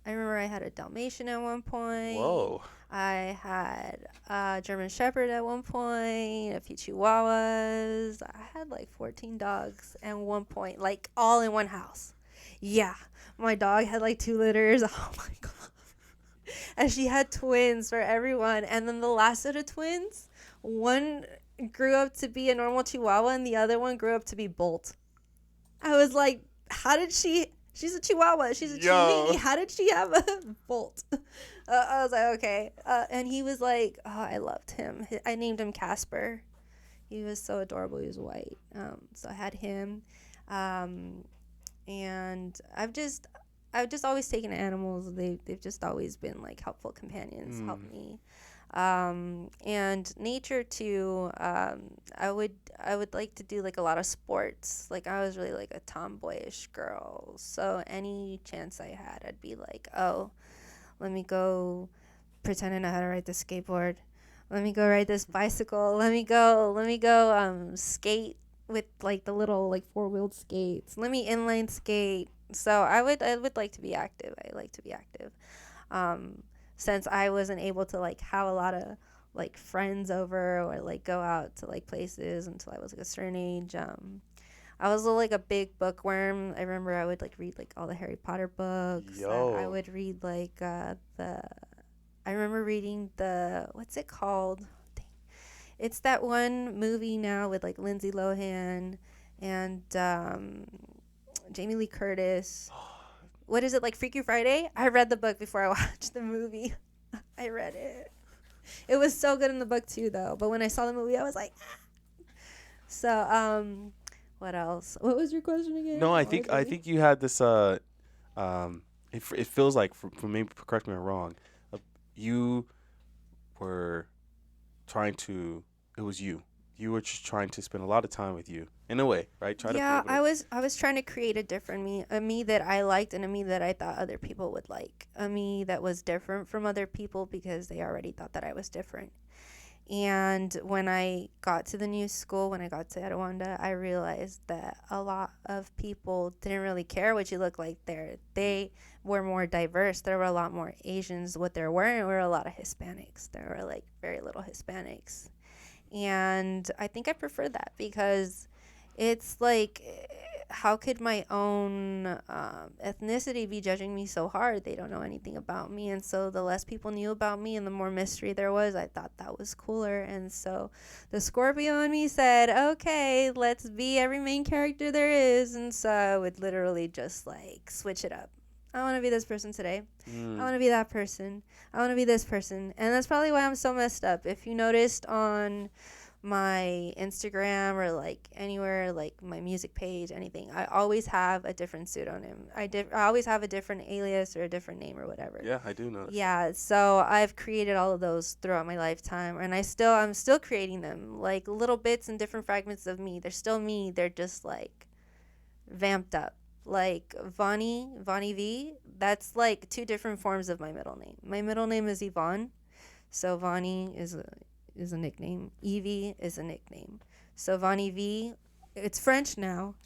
remember I had a Dalmatian at one point. Whoa. I had a German Shepherd at one point, a few Chihuahuas. I had like 14 dogs at one point, like all in one house. Yeah, my dog had like 2 litters. Oh my God. And she had twins for everyone. And then the last set of twins, one grew up to be a normal Chihuahua and the other one grew up to be Bolt. I was like, how did she's a Chihuahua, she's a Chihuahua, how did she have a Bolt? I was like, okay. And he was like, oh, I loved him. I named him Casper. He was so adorable. He was white. So I had him. And I've just always taken animals. They've just always been like helpful companions, help me. And nature too. I would like to do like a lot of sports. Like I was really like a tomboyish girl. So any chance I had, I'd be like, oh, let me go pretend I know how to ride the skateboard. Let me go ride this bicycle. Let me go skate with like the little like 4-wheeled skates. Let me inline skate. So I would like to be active. I like to be active. Since I wasn't able to like have a lot of like friends over or like go out to like places until I was like a certain age. I was like a big bookworm. I remember I would like read like all the Harry Potter books. I would read like I remember reading what's it called? It's that one movie now with like Lindsay Lohan and Jamie Lee Curtis. What is it, like Freaky Friday? I read the book before I watched the movie. I read it. It was so good in the book too, though. But when I saw the movie, I was like, ah. So, what else? What was your question again? No, I think you had this. It feels like for me. Correct me if I'm wrong. You were trying to. It was you. You were just trying to spend a lot of time with you, in a way, right? I was trying to create a different me, a me that I liked and a me that I thought other people would like, a me that was different from other people because they already thought that I was different. And when I got to the new school, when I got to Rwanda, I realized that a lot of people didn't really care what you look like there. They were more diverse. There were a lot more Asians. What there were a lot of Hispanics. There were like very little Hispanics. And I think I prefer that because it's like, how could my own ethnicity be judging me so hard? They don't know anything about me. And so the less people knew about me and the more mystery there was, I thought that was cooler. And so the Scorpio in me said, okay, let's be every main character there is. And so I would literally just like switch it up. I want to be this person today. I want to be that person. I want to be this person. And that's probably why I'm so messed up. If you noticed on my Instagram or like anywhere, like my music page, anything, I always have a different pseudonym. I always have a different alias or a different name or whatever. Yeah, I do know. Yeah, so I've created all of those throughout my lifetime, and I'm still creating them, like little bits and different fragments of me. They're still me. They're just like vamped up. Like Vonnie V, that's like 2 different forms of my middle name. My middle name is Yvonne, so Vonnie is a nickname. Evie is a nickname. So Vonnie V, it's French now.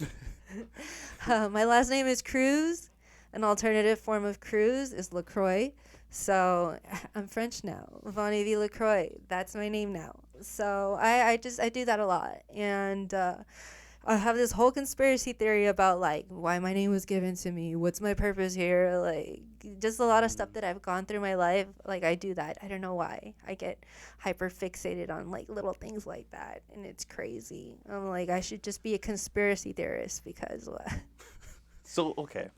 My last name is Cruz. An alternative form of Cruz is LaCroix. So I'm French now. Vonnie V LaCroix. That's my name now. So I do that a lot. And I have this whole conspiracy theory about like why my name was given to me, what's my purpose here, like just a lot of stuff that I've gone through my life. Like I do that. I don't know why. I get hyper fixated on like little things like that, and it's crazy. I'm like, I should just be a conspiracy theorist because what? So okay,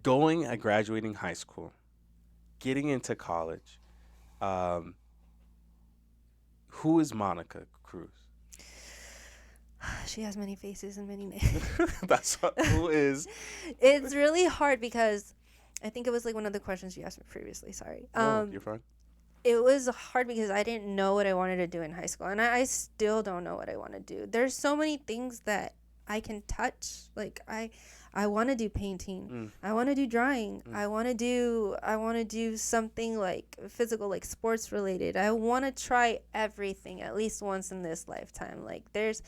going and graduating high school, getting into college, who is Monica Cruz? She has many faces and many names. Who is? It's really hard because I think it was like one of the questions you asked me previously. Sorry. You're fine. It was hard because I didn't know what I wanted to do in high school, and I still don't know what I want to do. There's so many things that I can touch. Like I want to do painting. I want to do drawing. I want to do something like physical, like sports related. I want to try everything at least once in this lifetime. Like there's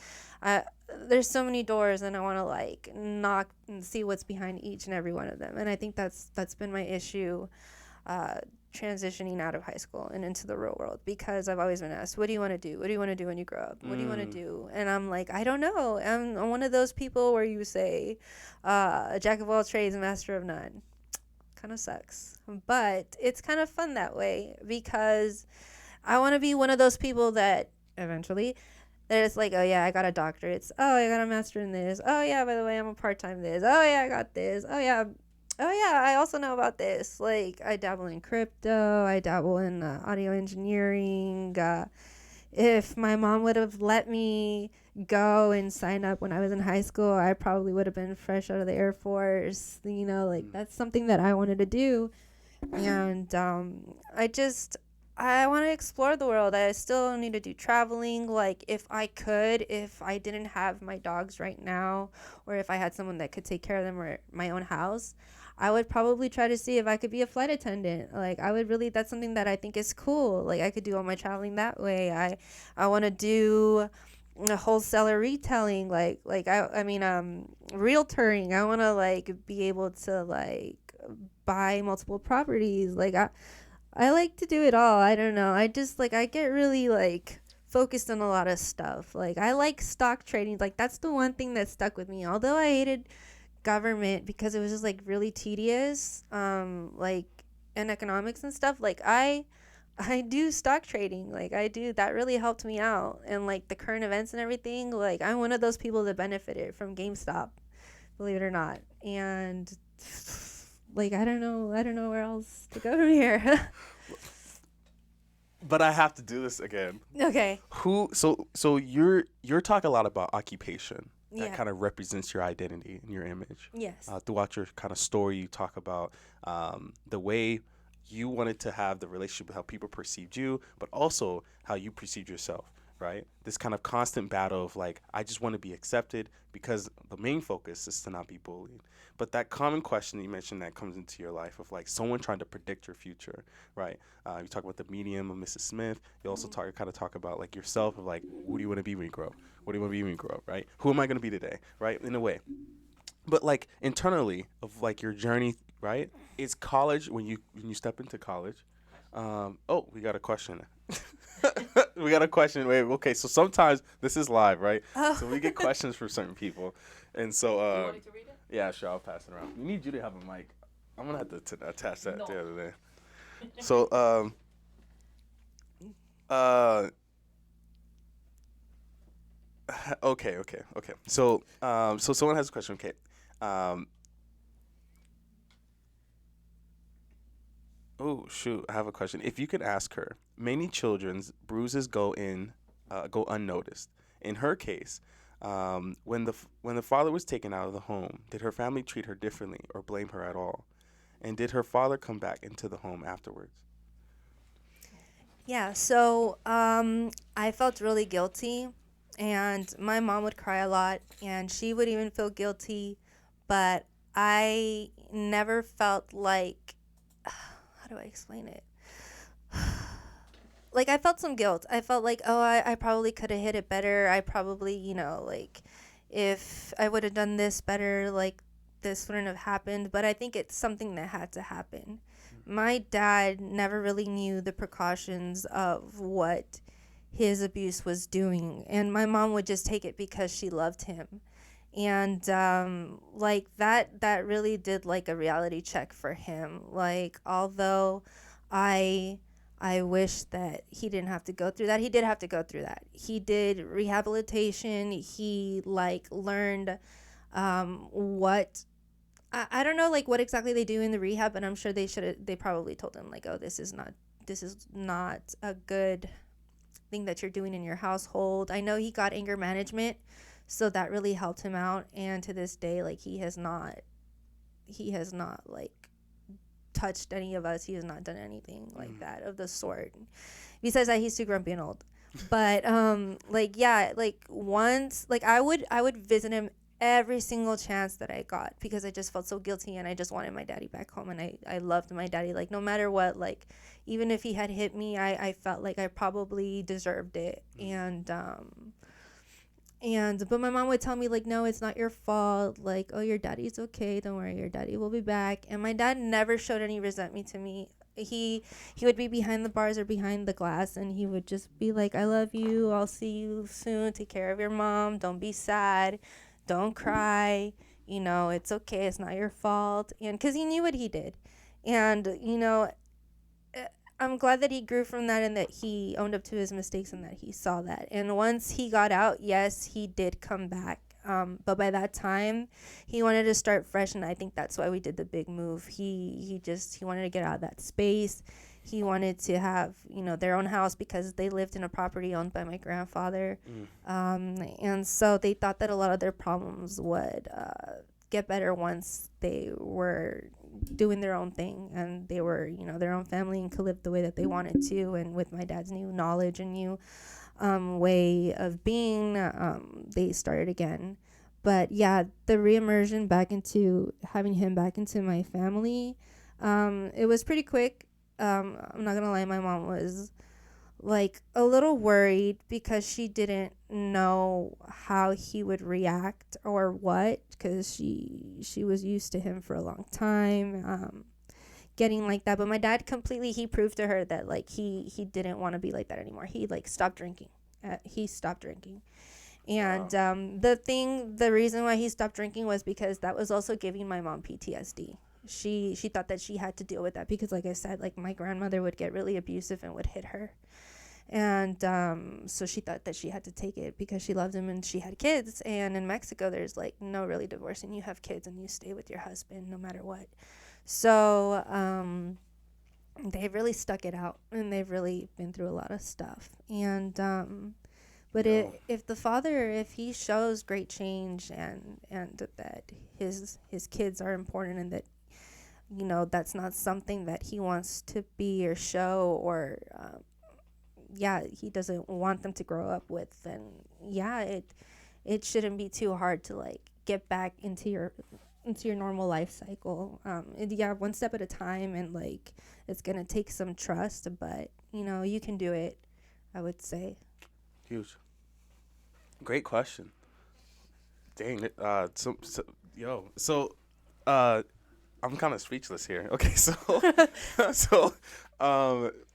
so many doors, and I want to like knock and see what's behind each and every one of them. And I think that's been my issue transitioning out of high school and into the real world, because I've always been asked, what do you want to do? What do you want to do when you grow up? What do you want to do? And I'm like, I don't know. I'm one of those people where you say, a jack of all trades, master of none. Kind of sucks. But it's kind of fun that way, because I want to be one of those people that eventually that it's like, oh yeah, I got a doctorate. Oh, I got a master in this. Oh yeah, by the way, I'm a part-time this. Oh yeah, I got this. Oh yeah, I also know about this. Like, I dabble in crypto. I dabble in audio engineering. If my mom would have let me go and sign up when I was in high school, I probably would have been fresh out of the Air Force. You know, like, that's something that I wanted to do. And I want to explore the world. I still need to do traveling. Like, if I didn't have my dogs right now, or if I had someone that could take care of them, or my own house, I would probably try to see if I could be a flight attendant. Like, that's something that I think is cool. Like, I could do all my traveling that way. I want to do a wholesaler retailing, realtoring. I want to like be able to like buy multiple properties. Like, I like to do it all. I don't know. I just like, I get really like focused on a lot of stuff. Like, I like stock trading. Like, that's the one thing that stuck with me. Although I hated government because it was just like really tedious, like in economics and stuff. Like, I do stock trading. Like, I do. That really helped me out. And like the current events and everything. Like, I'm one of those people that benefited from GameStop, believe it or not. And like, I don't know where else to go from here. But I have to do this again. Okay. So you're talking a lot about occupation that Yeah. kind of represents your identity and your image. Yes. Throughout your kind of story, you talk about the way you wanted to have the relationship with how people perceived you, but also how you perceived yourself, right? This kind of constant battle of like, I just want to be accepted, because the main focus is to not be bullied. But that common question that you mentioned that comes into your life of like someone trying to predict your future, right? You talk about the medium of Mrs. Smith. You also talk about like yourself of like, who do you want to be when you grow up? What do you want to be when you grow up, right? Who am I going to be today, right? In a way. But like internally of like your journey, right? Is college, when you step into college. Oh, we got a question. We got a question. Wait, okay. So sometimes this is live, right? Oh. So we get questions from certain people, and so You want me to read it? yeah, sure. I'll pass it around. We need you to have a mic. I'm gonna have to attach that the other day. So okay. So so someone has a question. Okay. Oh shoot! I have a question. If you could ask her, many children's bruises go unnoticed. In her case, when the father was taken out of the home, did her family treat her differently or blame her at all? And did her father come back into the home afterwards? Yeah, so I felt really guilty, and my mom would cry a lot, and she would even feel guilty, but I never felt like, how do I explain it? Like, I felt some guilt. I felt like, oh, I probably could have hit it better. I probably, like, if I would have done this better, like, this wouldn't have happened. But I think it's something that had to happen. My dad never really knew the precautions of what his abuse was doing. And my mom would just take it because she loved him. And, like, that really did, like, a reality check for him. Like, although I wish that he didn't have to go through that. He did have to go through that. He did rehabilitation. He like learned what I don't know like what exactly they do in the rehab, but I'm sure they probably told him like, oh, this is not a good thing that you're doing in your household. I know he got anger management, so that really helped him out, and to this day like he has not like touched any of us. He has not done anything like that of the sort. Besides that, he's too grumpy and old. But like, yeah, like once, like I would visit him every single chance that I got because I just felt so guilty and I just wanted my daddy back home. And I loved my daddy. Like, no matter what, like, even if he had hit me, I felt like I probably deserved it. But my mom would tell me, like, no, it's not your fault. Like, oh, your daddy's okay. Don't worry, your daddy will be back. And my dad never showed any resentment to me. He would be behind the bars or behind the glass, and he would just be like, I love you. I'll see you soon. Take care of your mom. Don't be sad. Don't cry. You know, it's okay. It's not your fault. And because he knew what he did. And, you know, I'm glad that he grew from that and that he owned up to his mistakes and that he saw that. And once he got out, yes, he did come back. But by that time, he wanted to start fresh, and I think that's why we did the big move. He wanted to get out of that space. He wanted to have, you know, their own house because they lived in a property owned by my grandfather. And so they thought that a lot of their problems would get better once they were doing their own thing and they were, you know, their own family and could live the way that they wanted to. And with my dad's new knowledge and new way of being, they started again. But yeah, the reimmersion back into having him back into my family, it was pretty quick. I'm not gonna lie, my mom was like a little worried because she didn't know how he would react or what, because she was used to him for a long time, getting like that. But my dad completely, he proved to her that like he didn't want to be like that anymore. He like stopped drinking. He stopped drinking. And Wow. the reason why he stopped drinking was because that was also giving my mom PTSD. She thought that she had to deal with that because, like I said, like my grandmother would get really abusive and would hit her. And so she thought that she had to take it because she loved him and she had kids. And in Mexico, there's like no really divorcing. You have kids and you stay with your husband no matter what. So they've really stuck it out and they've really been through a lot of stuff. And but if the father, if he shows great change and that his kids are important and that, you know, that's not something that he wants to be or show, or he doesn't want them to grow up with, then it shouldn't be too hard to like get back into your normal life cycle. One step at a time, and like it's gonna take some trust, but you know, you can do it, I would say. Huge. Great question. Dang it. I'm kind of speechless here. Okay, so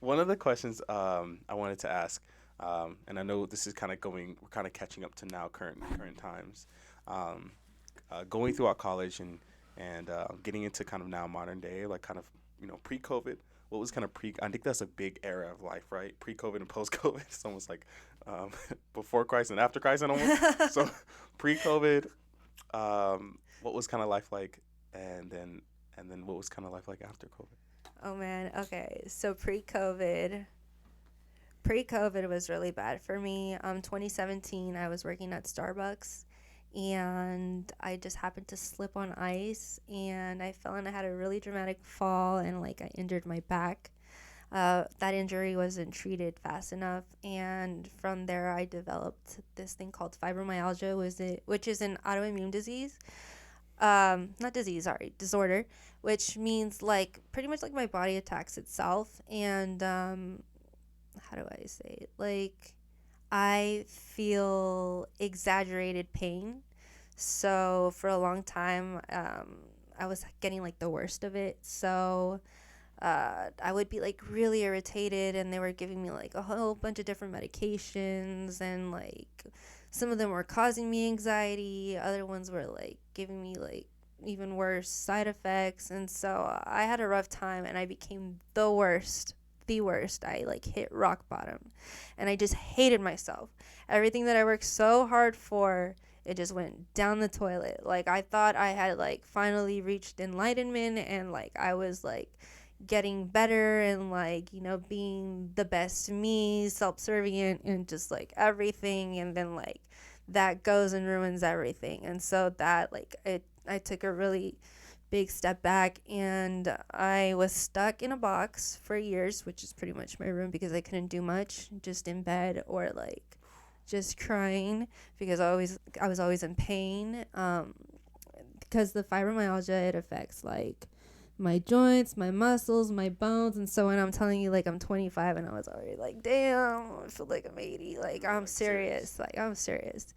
one of the questions I wanted to ask, and I know this is we're kind of catching up to now current times, going throughout college and getting into kind of now modern day, like kind of, you know, pre-COVID. What was kind of I think that's a big era of life, right? Pre-COVID and post-COVID. It's almost like before Christ and after Christ, and almost. So pre-COVID, what was kind of life like, and then what was kind of life like after COVID? Oh man, okay. So pre-COVID was really bad for me. 2017, I was working at Starbucks and I just happened to slip on ice and I fell and I had a really dramatic fall and like I injured my back. That injury wasn't treated fast enough, and from there I developed this thing called fibromyalgia, which is an autoimmune disease. Not disease, sorry, disorder, which means like pretty much like my body attacks itself, and how do I say it? Like I feel exaggerated pain. So for a long time, I was getting like the worst of it. So I would be like really irritated, and they were giving me like a whole bunch of different medications, and like some of them were causing me anxiety. Other ones were like giving me like even worse side effects. And so I had a rough time and I became the worst. I like hit rock bottom and I just hated myself. Everything that I worked so hard for, it just went down the toilet. Like I thought I had like finally reached enlightenment and like I was like getting better and like, you know, being the best me, self-servient and just like everything, and then like that goes and ruins everything. And so that like I took a really big step back and I was stuck in a box for years, which is pretty much my room because I couldn't do much, just in bed or like just crying because I was always in pain. Because the fibromyalgia, it affects like my joints, my muscles, my bones. And so when I'm telling you, like, I'm 25 and I was already like, damn, I feel like I'm 80. Like, I'm serious. Like, I'm serious.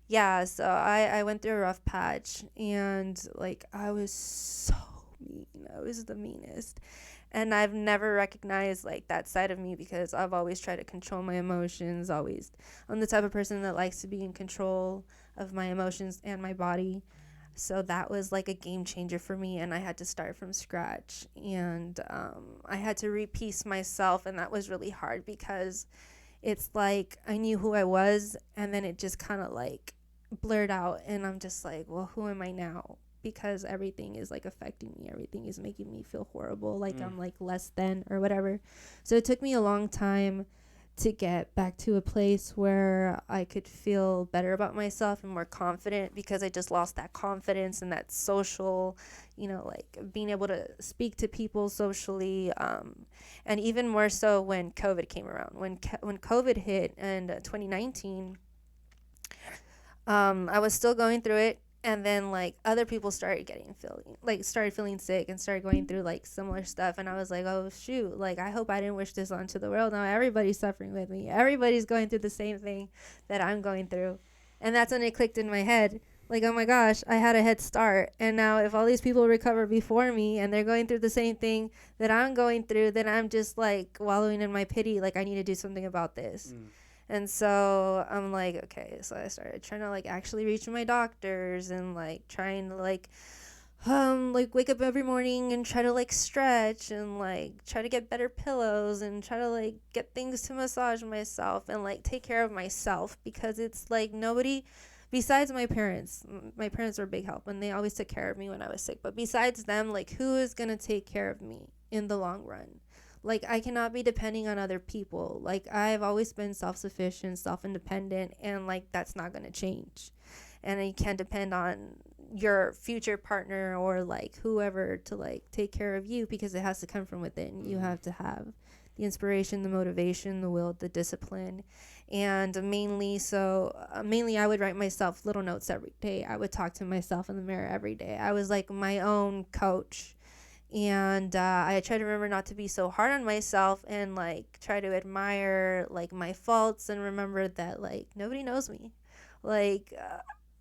Yeah, so I went through a rough patch, and like I was so mean. I was the meanest. And I've never recognized like that side of me because I've always tried to control my emotions. Always, I'm the type of person that likes to be in control of my emotions and my body. So that was like a game changer for me, and I had to start from scratch. And I had to repiece myself, and that was really hard because it's like I knew who I was, and then it just kind of like blurred out, and I'm just like, well, who am I now? Because everything is like affecting me, everything is making me feel horrible, like I'm like less than or whatever. So it took me a long time to get back to a place where I could feel better about myself and more confident, because I just lost that confidence and that social, like being able to speak to people socially. And even more so when COVID came around. When COVID hit in 2019, I was still going through it. And then like other people started started feeling sick and started going through like similar stuff, and I was like, oh shoot, like I hope I didn't wish this onto the world. Now everybody's suffering with me, everybody's going through the same thing that I'm going through. And that's when it clicked in my head, like, oh my gosh, I had a head start, and now if all these people recover before me and they're going through the same thing that I'm going through, then I'm just like wallowing in my pity, like I need to do something about this. And so I'm like, okay, so I started trying to like actually reach my doctors, and like trying to like wake up every morning and try to like stretch and like try to get better pillows and try to like get things to massage myself and like take care of myself, because it's like nobody besides my parents. My parents were a big help and they always took care of me when I was sick, but besides them, like, who is going to take care of me in the long run? Like, I cannot be depending on other people. Like, I've always been self-sufficient, self-independent, and like that's not going to change. And you can't depend on your future partner or like whoever to like take care of you, because it has to come from within. You have to have the inspiration, the motivation, the will, the discipline. And mainly I would write myself little notes every day. I would talk to myself in the mirror every day. I was like my own coach. And I try to remember not to be so hard on myself, and like try to admire like my faults, and remember that like nobody knows me. Like,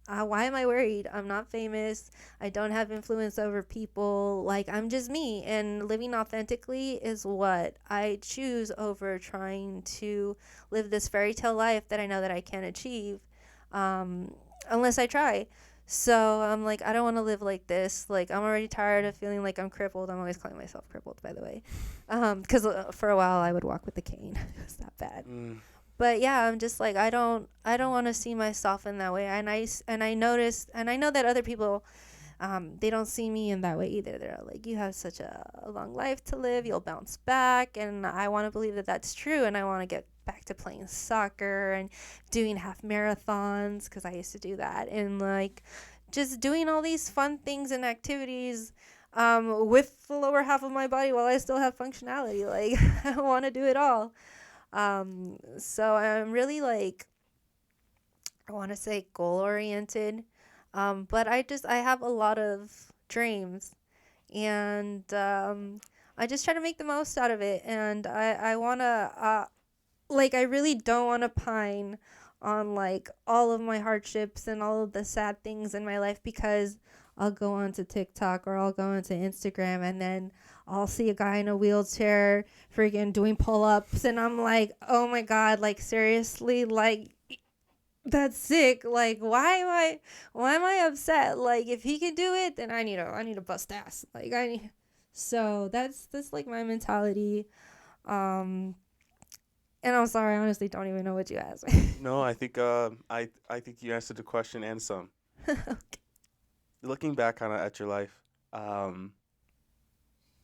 why am I worried? I'm not famous. I don't have influence over people. Like, I'm just me, and living authentically is what I choose over trying to live this fairy tale life that I know that I can't achieve, unless I try. So I'm like, I don't want to live like this. Like, I'm already tired of feeling like I'm crippled. I'm always calling myself crippled, by the way. Because for a while I would walk with a cane. It was that bad. But yeah, I'm just like, I don't want to see myself in that way. And I noticed, and I know that other people, they don't see me in that way either. They're like, you have such a long life to live. You'll bounce back. And I want to believe that that's true. And I want to get back to playing soccer and doing half marathons, because I used to do that, and like just doing all these fun things and activities with the lower half of my body while I still have functionality. Like, I want to do it all. So I'm really like, I want to say goal oriented, but I have a lot of dreams, and I just try to make the most out of it. And I want to like, I really don't want to pine on like all of my hardships and all of the sad things in my life, because I'll go onto TikTok or I'll go onto Instagram, and then I'll see a guy in a wheelchair freaking doing pull-ups, and I'm like, oh my god, like seriously, like that's sick. Like, why am I upset? Like, if he can do it, then I need to bust ass. Like, so that's like my mentality. And I'm sorry, I honestly don't even know what you asked. No, I think I think you answered the question and some. Okay. Looking back kind of at your life, and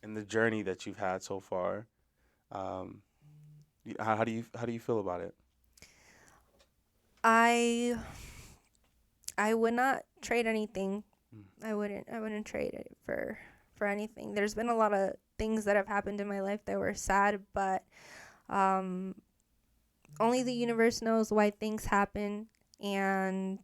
the journey that you've had so far, um, how do you feel about it? I would not trade anything. I wouldn't trade it for anything. There's been a lot of things that have happened in my life that were sad, but only the universe knows why things happen. And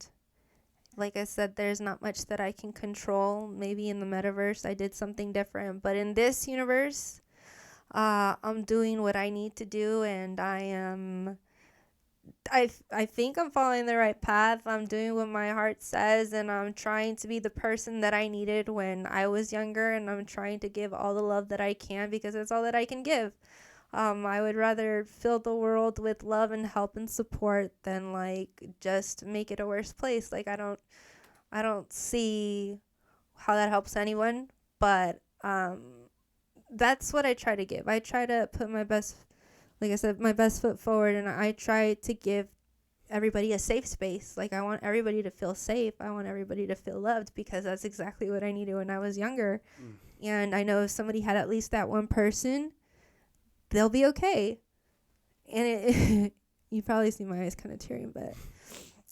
like I said, there's not much that I can control. Maybe in the metaverse, I did something different. But in this universe, I'm doing what I need to do. And I think I'm following the right path. I'm doing what my heart says, and I'm trying to be the person that I needed when I was younger, and I'm trying to give all the love that I can because it's all that I can give. I would rather fill the world with love and help and support than like just make it a worse place. Like I don't see how that helps anyone, but that's what I try to give. I try to put my best, like I said, my best foot forward, and I try to give everybody a safe space. Like I want everybody to feel safe. I want everybody to feel loved because that's exactly what I needed when I was younger. And I know if somebody had at least that one person, they'll be okay. And it you probably see my eyes kind of tearing, but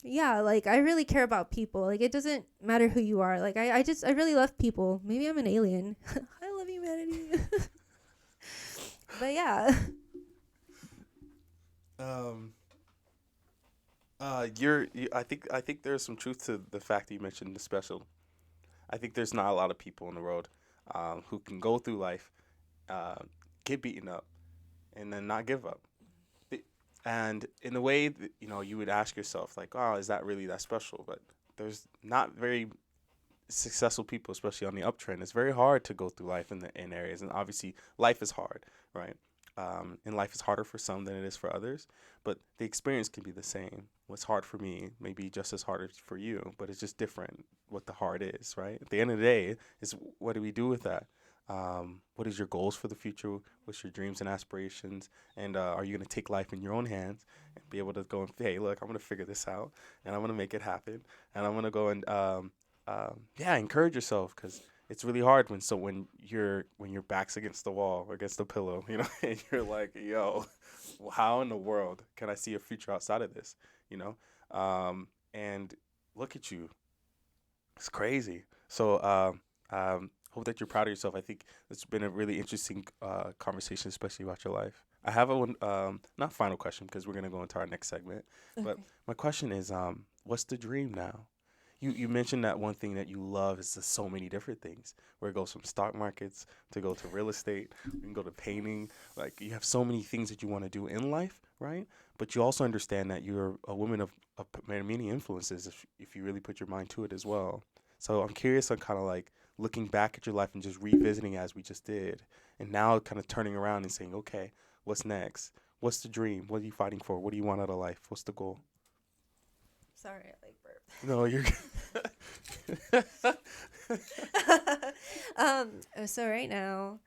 yeah, like I really care about people. Like it doesn't matter who you are. Like I really love people. Maybe I'm an alien. I love humanity. But yeah. Um, I think there's some truth to the fact that you mentioned the special. I think there's not a lot of people in the world who can go through life, uh, get beaten up, and then not give up. And in a way, you would ask yourself, like, oh, is that really that special? But there's not very successful people, especially on the uptrend. It's very hard to go through life in areas, and obviously, life is hard, right? And life is harder for some than it is for others, but the experience can be the same. What's hard for me may be just as hard for you, but it's just different what the hard is, right? At the end of the day, is what do we do with that? What is your goals for the future? What's your dreams and aspirations? And are you going to take life in your own hands and be able to go and, hey, look, I'm going to figure this out and I'm going to make it happen. And I'm going to go and, yeah, encourage yourself because it's really hard when your back's against the wall or against the pillow, and you're like, yo, how in the world can I see a future outside of this, you know? And look at you. It's crazy. So, hope that you're proud of yourself. I think it's been a really interesting conversation, especially about your life. I have a one, not final question because we're gonna go into our next segment. But Okay. my question is, what's the dream now? You mentioned that one thing that you love is just so many different things. Where it goes from stock markets to go to real estate, we can go to painting. Like you have so many things that you want to do in life, right? But you also understand that you're a woman of many influences if you really put your mind to it as well. So I'm curious on kind of like looking back at your life and just revisiting as we just did, and now kind of turning around and saying, okay, what's next? What's the dream? What are you fighting for? What do you want out of life? What's the goal? Sorry, I like burp. No, you're. So right now,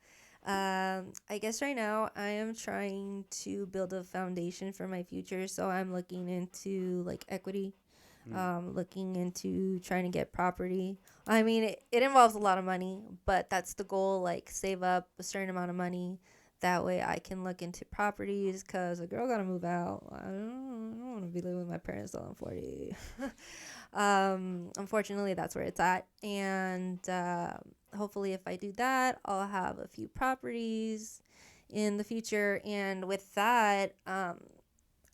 I guess right now I am trying to build a foundation for my future. So I'm looking into like equity, looking into trying to get property. I mean, it involves a lot of money, but that's the goal. Like save up a certain amount of money. That way I can look into properties because a girl gotta move out. I don't want to be living with my parents till I'm 40. Unfortunately, that's where it's at. And hopefully, if I do that, I'll have a few properties in the future. And with that,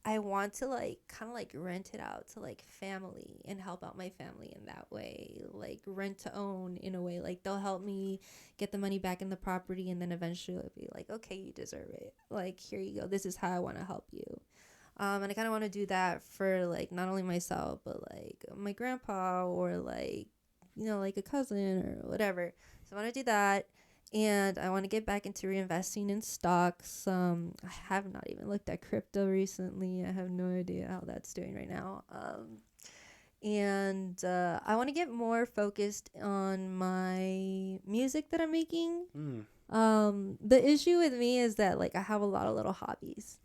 I want to like kind of like rent it out to like family and help out my family in that way, like rent to own in a way. Like they'll help me get the money back in the property, and then eventually it'll be like, okay, you deserve it. Like here you go. This is how I want to help you. And I kind of want to do that for like not only myself but like my grandpa or like like a cousin or whatever. So I want to do that, and I want to get back into reinvesting in stocks. I have not even looked at crypto recently. I have no idea how that's doing right now. And I want to get more focused on my music that I'm making. Mm. The issue with me is that like I have a lot of little hobbies,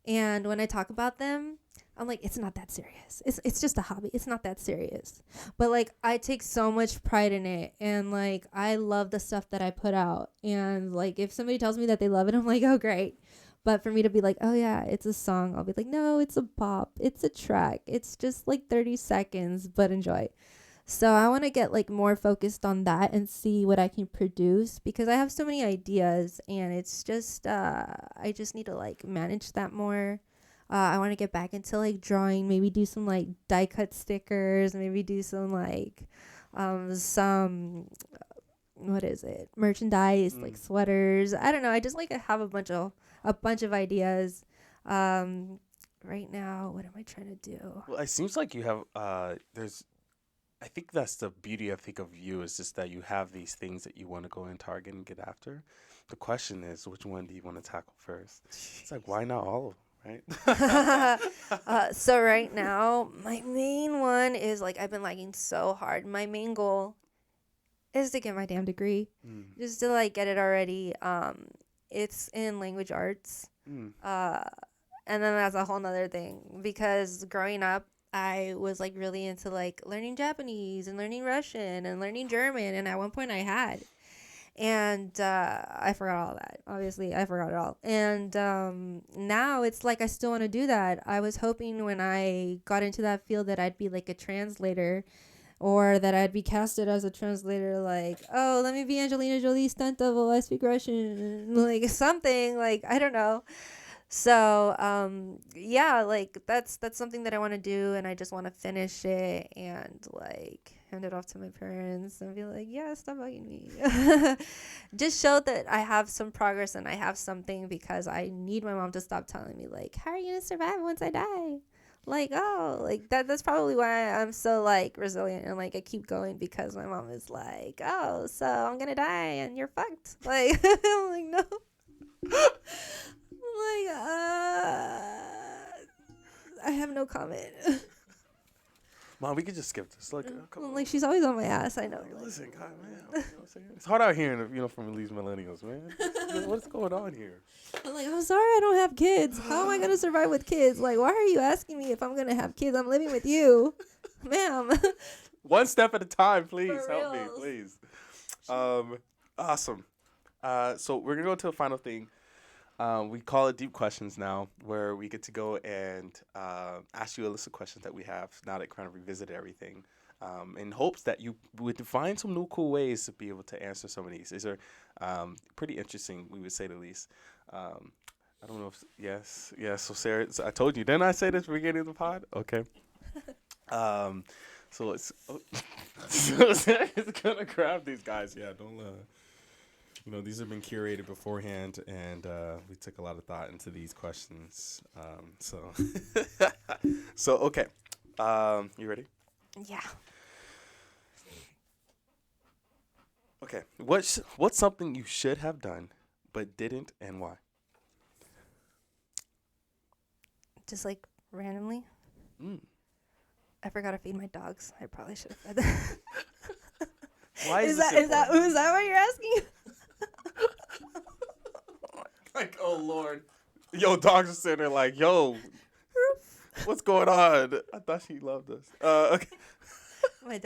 and when I talk about them, I'm like, it's not that serious. It's just a hobby. It's not that serious. But like I take so much pride in it, and like I love the stuff that I put out. And like if somebody tells me that they love it, I'm like, oh great. But for me to be like, oh yeah, it's a song, I'll be like, no, it's a pop. It's a track. It's just like 30 seconds, but enjoy. So I want to get like more focused on that and see what I can produce because I have so many ideas, and it's just I just need to like manage that more. I want to get back into like drawing, maybe do some like die cut stickers, maybe do some like some what is it, merchandise, like sweaters. I don't know, I just like have a bunch of ideas. Right now, what am I trying to do? Well, it seems like you have there's I think that's the beauty I think of you is just that you have these things that you want to go and target and get after. The question is, which one do you want to tackle first? It's like, why not all of them, right? So right now, my main one is like I've been lagging so hard. My main goal is to get my damn degree, just to like get it already. It's in language arts. And then that's a whole nother thing because growing up, I was like really into like learning Japanese and learning Russian and learning German. And at one point I had, and I forgot all that. Obviously, I forgot it all. And now it's like I still want to do that. I was hoping when I got into that field that I'd be like a translator, or that I'd be casted as a translator, like, oh, let me be Angelina Jolie stunt double, I speak Russian, like something, like, I don't know. So yeah, like that's something that I want to do, and I just want to finish it and like hand it off to my parents and be like, yeah, stop bugging me. Just show that I have some progress and I have something, because I need my mom to stop telling me like, how are you gonna survive once I die? Like, oh, like that's probably why I'm so like resilient and like I keep going, because my mom is like, oh, so I'm gonna die and you're fucked. Like I'm like, no. Like, I have no comment. Mom, we could just skip this. Like, come on. Like, she's always on my ass. I know. Like, listen, God, man. You know what I'm saying? It's hard out here, from these millennials, man. What's going on here? I'm like, I'm sorry I don't have kids. How am I going to survive with kids? Like, why are you asking me if I'm going to have kids? I'm living with you. Ma'am. One step at a time, please. For Help me, reals. please. Awesome. So we're going to go to the final thing. We call it Deep Questions now, where we get to go and ask you a list of questions that we have now that kind of revisited everything, in hopes that you would find some new cool ways to be able to answer some of these. These are pretty interesting, we would say the least. I don't know if, yes. So Sarah, I told you, didn't I say this at the beginning of the pod? Okay. So it's, so Sarah's going to grab these guys. Yeah, don't these have been curated beforehand, and we took a lot of thought into these questions. So okay. You ready? Yeah. Okay. What's something you should have done but didn't, and why? Just like randomly. I forgot to feed my dogs. I probably should have fed them. Why is that what you're asking? Like, oh Lord, yo, dogs are sitting there like, yo, what's going on? I thought she loved us. Okay. My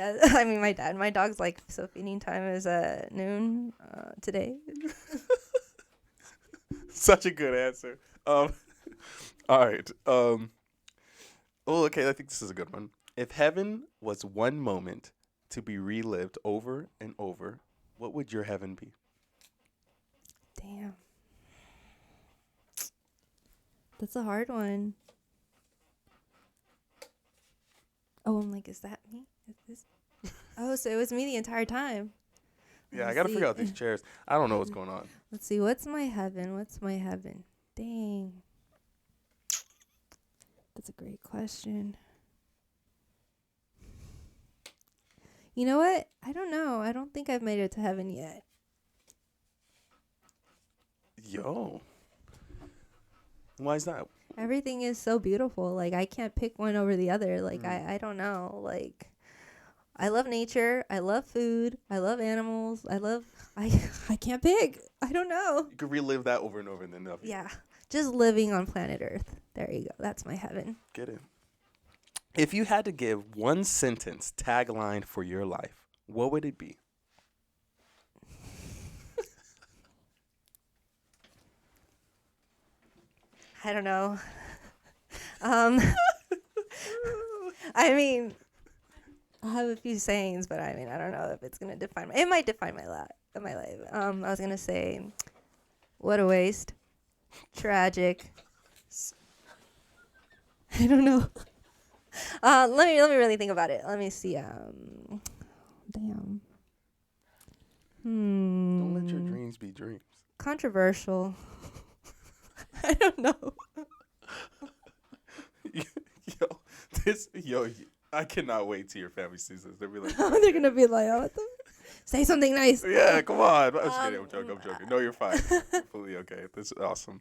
dog's like, so feeding time is at noon today. Such a good answer. All right. Okay, I think this is a good one. If heaven was one moment to be relived over and over, what would your heaven be? Damn. That's a hard one. Oh, I'm like, is that me? Is this? Oh, so it was me the entire time. Yeah, I got to figure out these chairs. I don't know what's going on. Let's see. What's my heaven? Dang. That's a great question. You know what? I don't know. I don't think I've made it to heaven yet. Yo. Why is that? Everything is so beautiful. Like, I can't pick one over the other. Like, I don't know. Like, I love nature. I love food. I love animals. I can't pick. I don't know. You could relive that over and over and then nothing. Yeah. Just living on planet Earth. There you go. That's my heaven. Get it. If you had to give one sentence tagline for your life, what would it be? I don't know. I mean, I have a few sayings, but I mean, I don't know if it's gonna define it might define my life. I was gonna say, what a waste, tragic, I don't know. Let me really think about it. Let me see. Damn. Don't let your dreams be dreams. Controversial. I don't know. Yo, I cannot wait till your family sees this. They'll be like, They're gonna be like, oh, what the? Say something nice. yeah, come on. I'm just kidding. I'm joking. No, you're fine. Completely okay. This is awesome.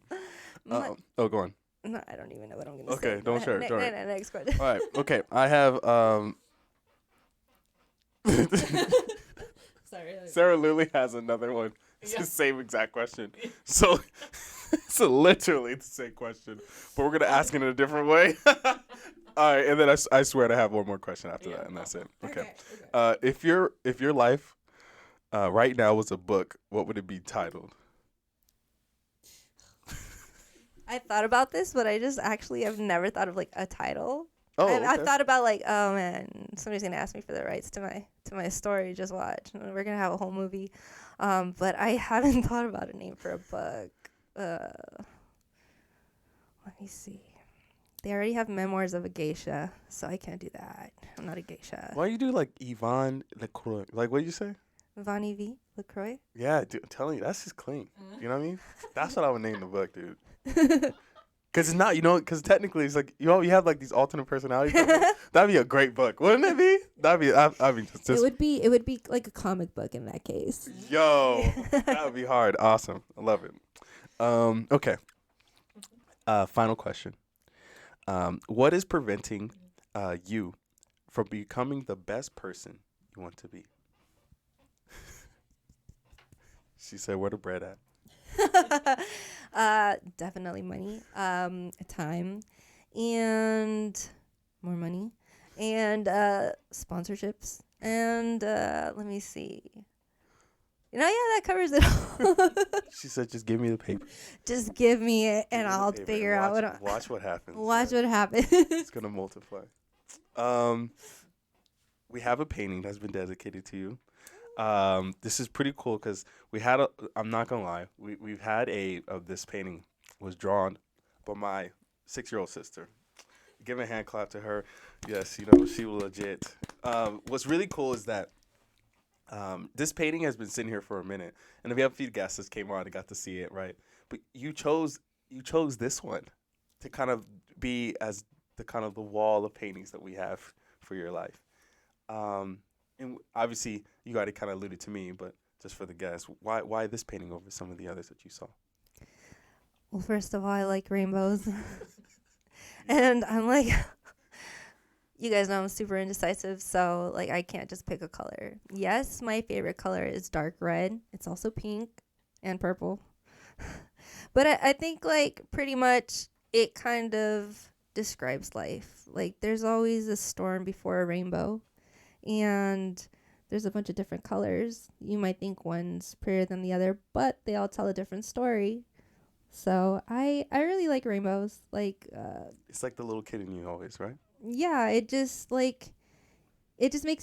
Go on. No, I don't even know what I'm gonna say. Okay, don't share. Next question. All right. Okay, I have Sorry. Sarah literally has another one. It's the same exact question. So it's literally the same question, but we're gonna ask it in a different way. All right, and then I swear to have one more question after that, and that's it. Okay. If your life right now was a book, what would it be titled? I thought about this, but I just actually have never thought of like a title. Oh, okay. I've thought about like, oh man, somebody's gonna ask me for the rights to my story. Just watch. We're gonna have a whole movie, but I haven't thought about a name for a book. Let me see. They already have Memoirs of a Geisha, so I can't do that. I'm not a geisha. Why you do like Yvonne LaCroix? Like, what did you say? Vonnie V. LaCroix? Yeah, dude, I'm telling you, that's just clean. You know what I mean? That's what I would name the book, dude. Because it's not, because technically it's like, you have like these alternate personalities. That'd be a great book. Wouldn't it be? That'd be, I mean, just. It would be like a comic book in that case. Yo, that would be hard. Awesome. I love it. Okay. Final question. What is preventing you from becoming the best person you want to be? She said, where the bread at? Definitely money, time, and more money, and sponsorships, and let me see. That covers it all. She said, just give me the paper. Just give me it, and I'll figure out what. Watch what happens. Watch what happens. It's gonna multiply. We have a painting that's been dedicated to you. This is pretty cool because I'm not gonna lie, we've had this painting was drawn by my 6-year-old sister. Give a hand clap to her. Yes, she was legit. What's really cool is that this painting has been sitting here for a minute, and we have a few guests that came on and got to see it, right? But you chose this one to kind of be as the wall of paintings that we have for your life. And obviously, you already kind of alluded to me, but just for the guests, why this painting over some of the others that you saw? Well, first of all, I like rainbows. And I'm like, you guys know I'm super indecisive, so like I can't just pick a color. Yes, my favorite color is dark red. It's also pink and purple. But I think like pretty much it kind of describes life. Like there's always a storm before a rainbow. And there's a bunch of different colors. You might think one's prettier than the other, but they all tell a different story. So I really like rainbows. Like it's like the little kid in you always, right? Yeah, it just makes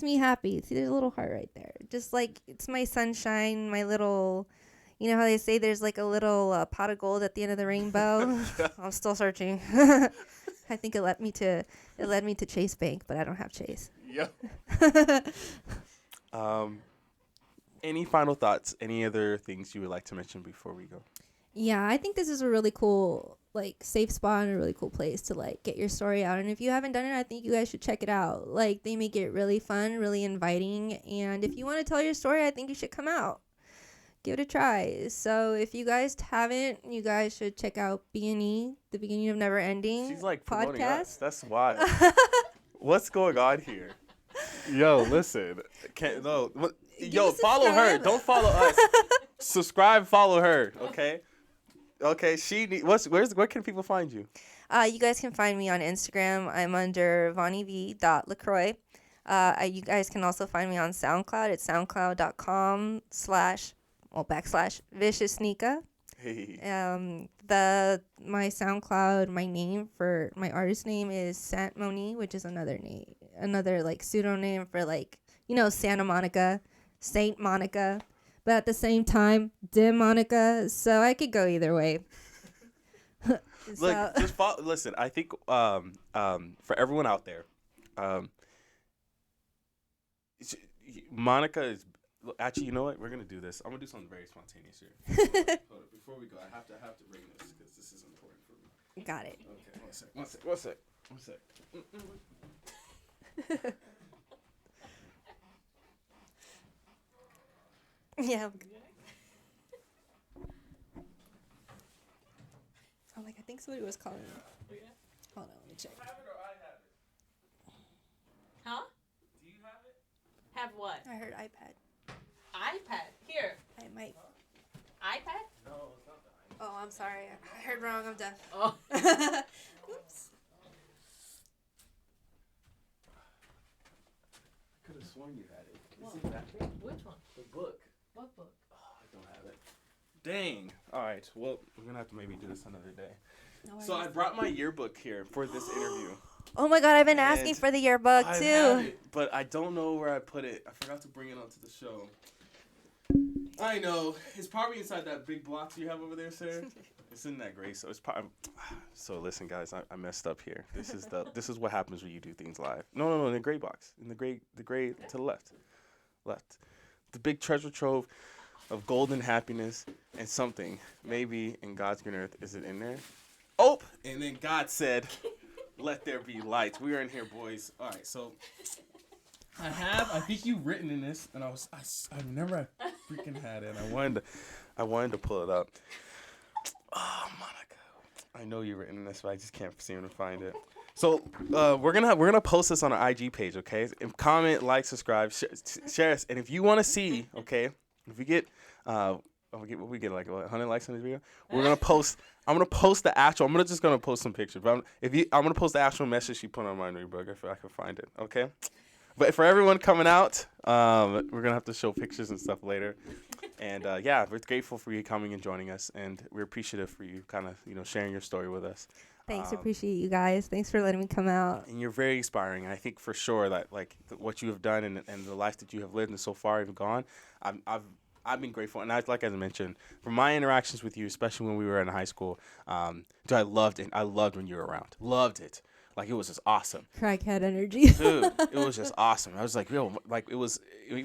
me happy. See, there's a little heart right there. Just like it's my sunshine, my little, you know how they say there's like a little pot of gold at the end of the rainbow. I'm still searching. I think it led me to Chase Bank, but I don't have Chase. Yep. Any final thoughts? Any other things you would like to mention before we go? Yeah, I think this is a really cool, like, safe spot and a really cool place to, like, get your story out. And if you haven't done it, I think you guys should check it out. Like, they make it really fun, really inviting. And if you want to tell your story, I think you should come out. Give it a try. So if you guys haven't, you guys should check out B&E, The Beginning of Never Ending. She's like podcast. That's why. What's going on here? Yo, listen. Follow her. Don't follow us. Subscribe, follow her. Okay. Okay. Where can people find you? You guys can find me on Instagram. I'm under vonniev.lacroix. You guys can also find me on SoundCloud. It's soundcloud.com/vicious-sneaka. Hey. My SoundCloud, my name for my artist name is Sant Moni, which is another like pseudonym for like, Santa Monica, Saint Monica, but at the same time, Dim Monica. So I could go either way. Look, just follow, listen. I think for everyone out there, it's- Monica is actually. You know what? We're gonna do this. I'm gonna do something very spontaneous here. Hold up. Before we go, I have to bring this because this is important for me. Got it. Okay, one sec. Yeah. I'm like, I think somebody was calling me. Hold on, let me check. Have it or I have it? Huh? Do you have it? Have what? I heard iPad. iPad. Here. I might. iPad? No, it's not the iPad. Oh, I'm sorry. I heard wrong. I'm deaf. Oh. Oops. I could have sworn you had it. Is it back there? Which one? The book. What book? Oh, I don't have it. Dang. All right. Well, we're gonna have to maybe do this another day. No So I worries. brought my yearbook here for this interview. Oh my God, I've been asking And for the yearbook I too. have it, but I don't know where I put it. I forgot to bring it onto the show. I know. It's probably inside that big box you have over there, sir. It's in that gray. So it's probably. So listen, guys, I messed up here. This is what happens when you do things live. No, in the gray box. In the gray to the left. The big treasure trove of golden happiness and something. Think in God's green earth. Is it in there? Oh, and then God said, "Let there be light." We are in here, boys. All right, so I think you've written in this, and I remember I freaking had it. And I wanted to pull it up. Oh, Monica, I know you've written in this, but I just can't seem to find it. So we're gonna post this on our IG page, okay? And comment, like, subscribe, share us, and if you want to see, okay, if we get we get like 100 likes on this video, we're gonna post. I'm gonna post the actual. I'm just gonna post some pictures, but I'm gonna post the actual message she put on my notebook if I can find it, okay? But for everyone coming out, we're gonna have to show pictures and stuff later. And yeah, we're grateful for you coming and joining us, and we're appreciative for you kind of sharing your story with us. Thanks, appreciate you guys. Thanks for letting me come out. And you're very inspiring. And I think for sure that what you have done and the life that you have lived and so far you've gone, I've been grateful. And like I mentioned, from my interactions with you, especially when we were in high school, dude, I loved it. I loved when you were around. Loved it. Like, it was just awesome. Crackhead energy. Dude, it was just awesome. I was like, yo, like, it was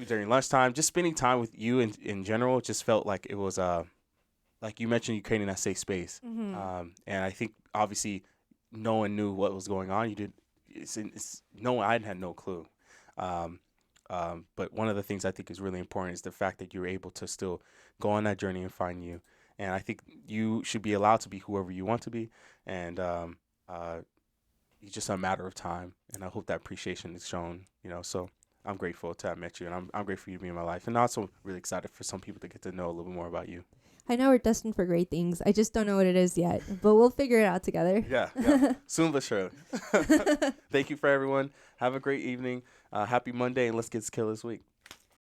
during lunchtime, just spending time with you in general, it just felt like it was, like you mentioned, you creating that safe space. Mm-hmm. And I think, obviously, no one knew what was going on. I had no clue. But one of the things I think is really important is the fact that you're able to still go on that journey and find you. And I think you should be allowed to be whoever you want to be. And, it's just a matter of time, and I hope that appreciation is shown, so I'm grateful to have met you, and I'm grateful for you to be in my life, and also really excited for some people to get to know a little bit more about you. I know we're destined for great things. I just don't know what it is yet, but we'll figure it out together. Yeah. Soon but surely. Thank you for everyone. Have a great evening. Happy Monday, and let's get skilled this week.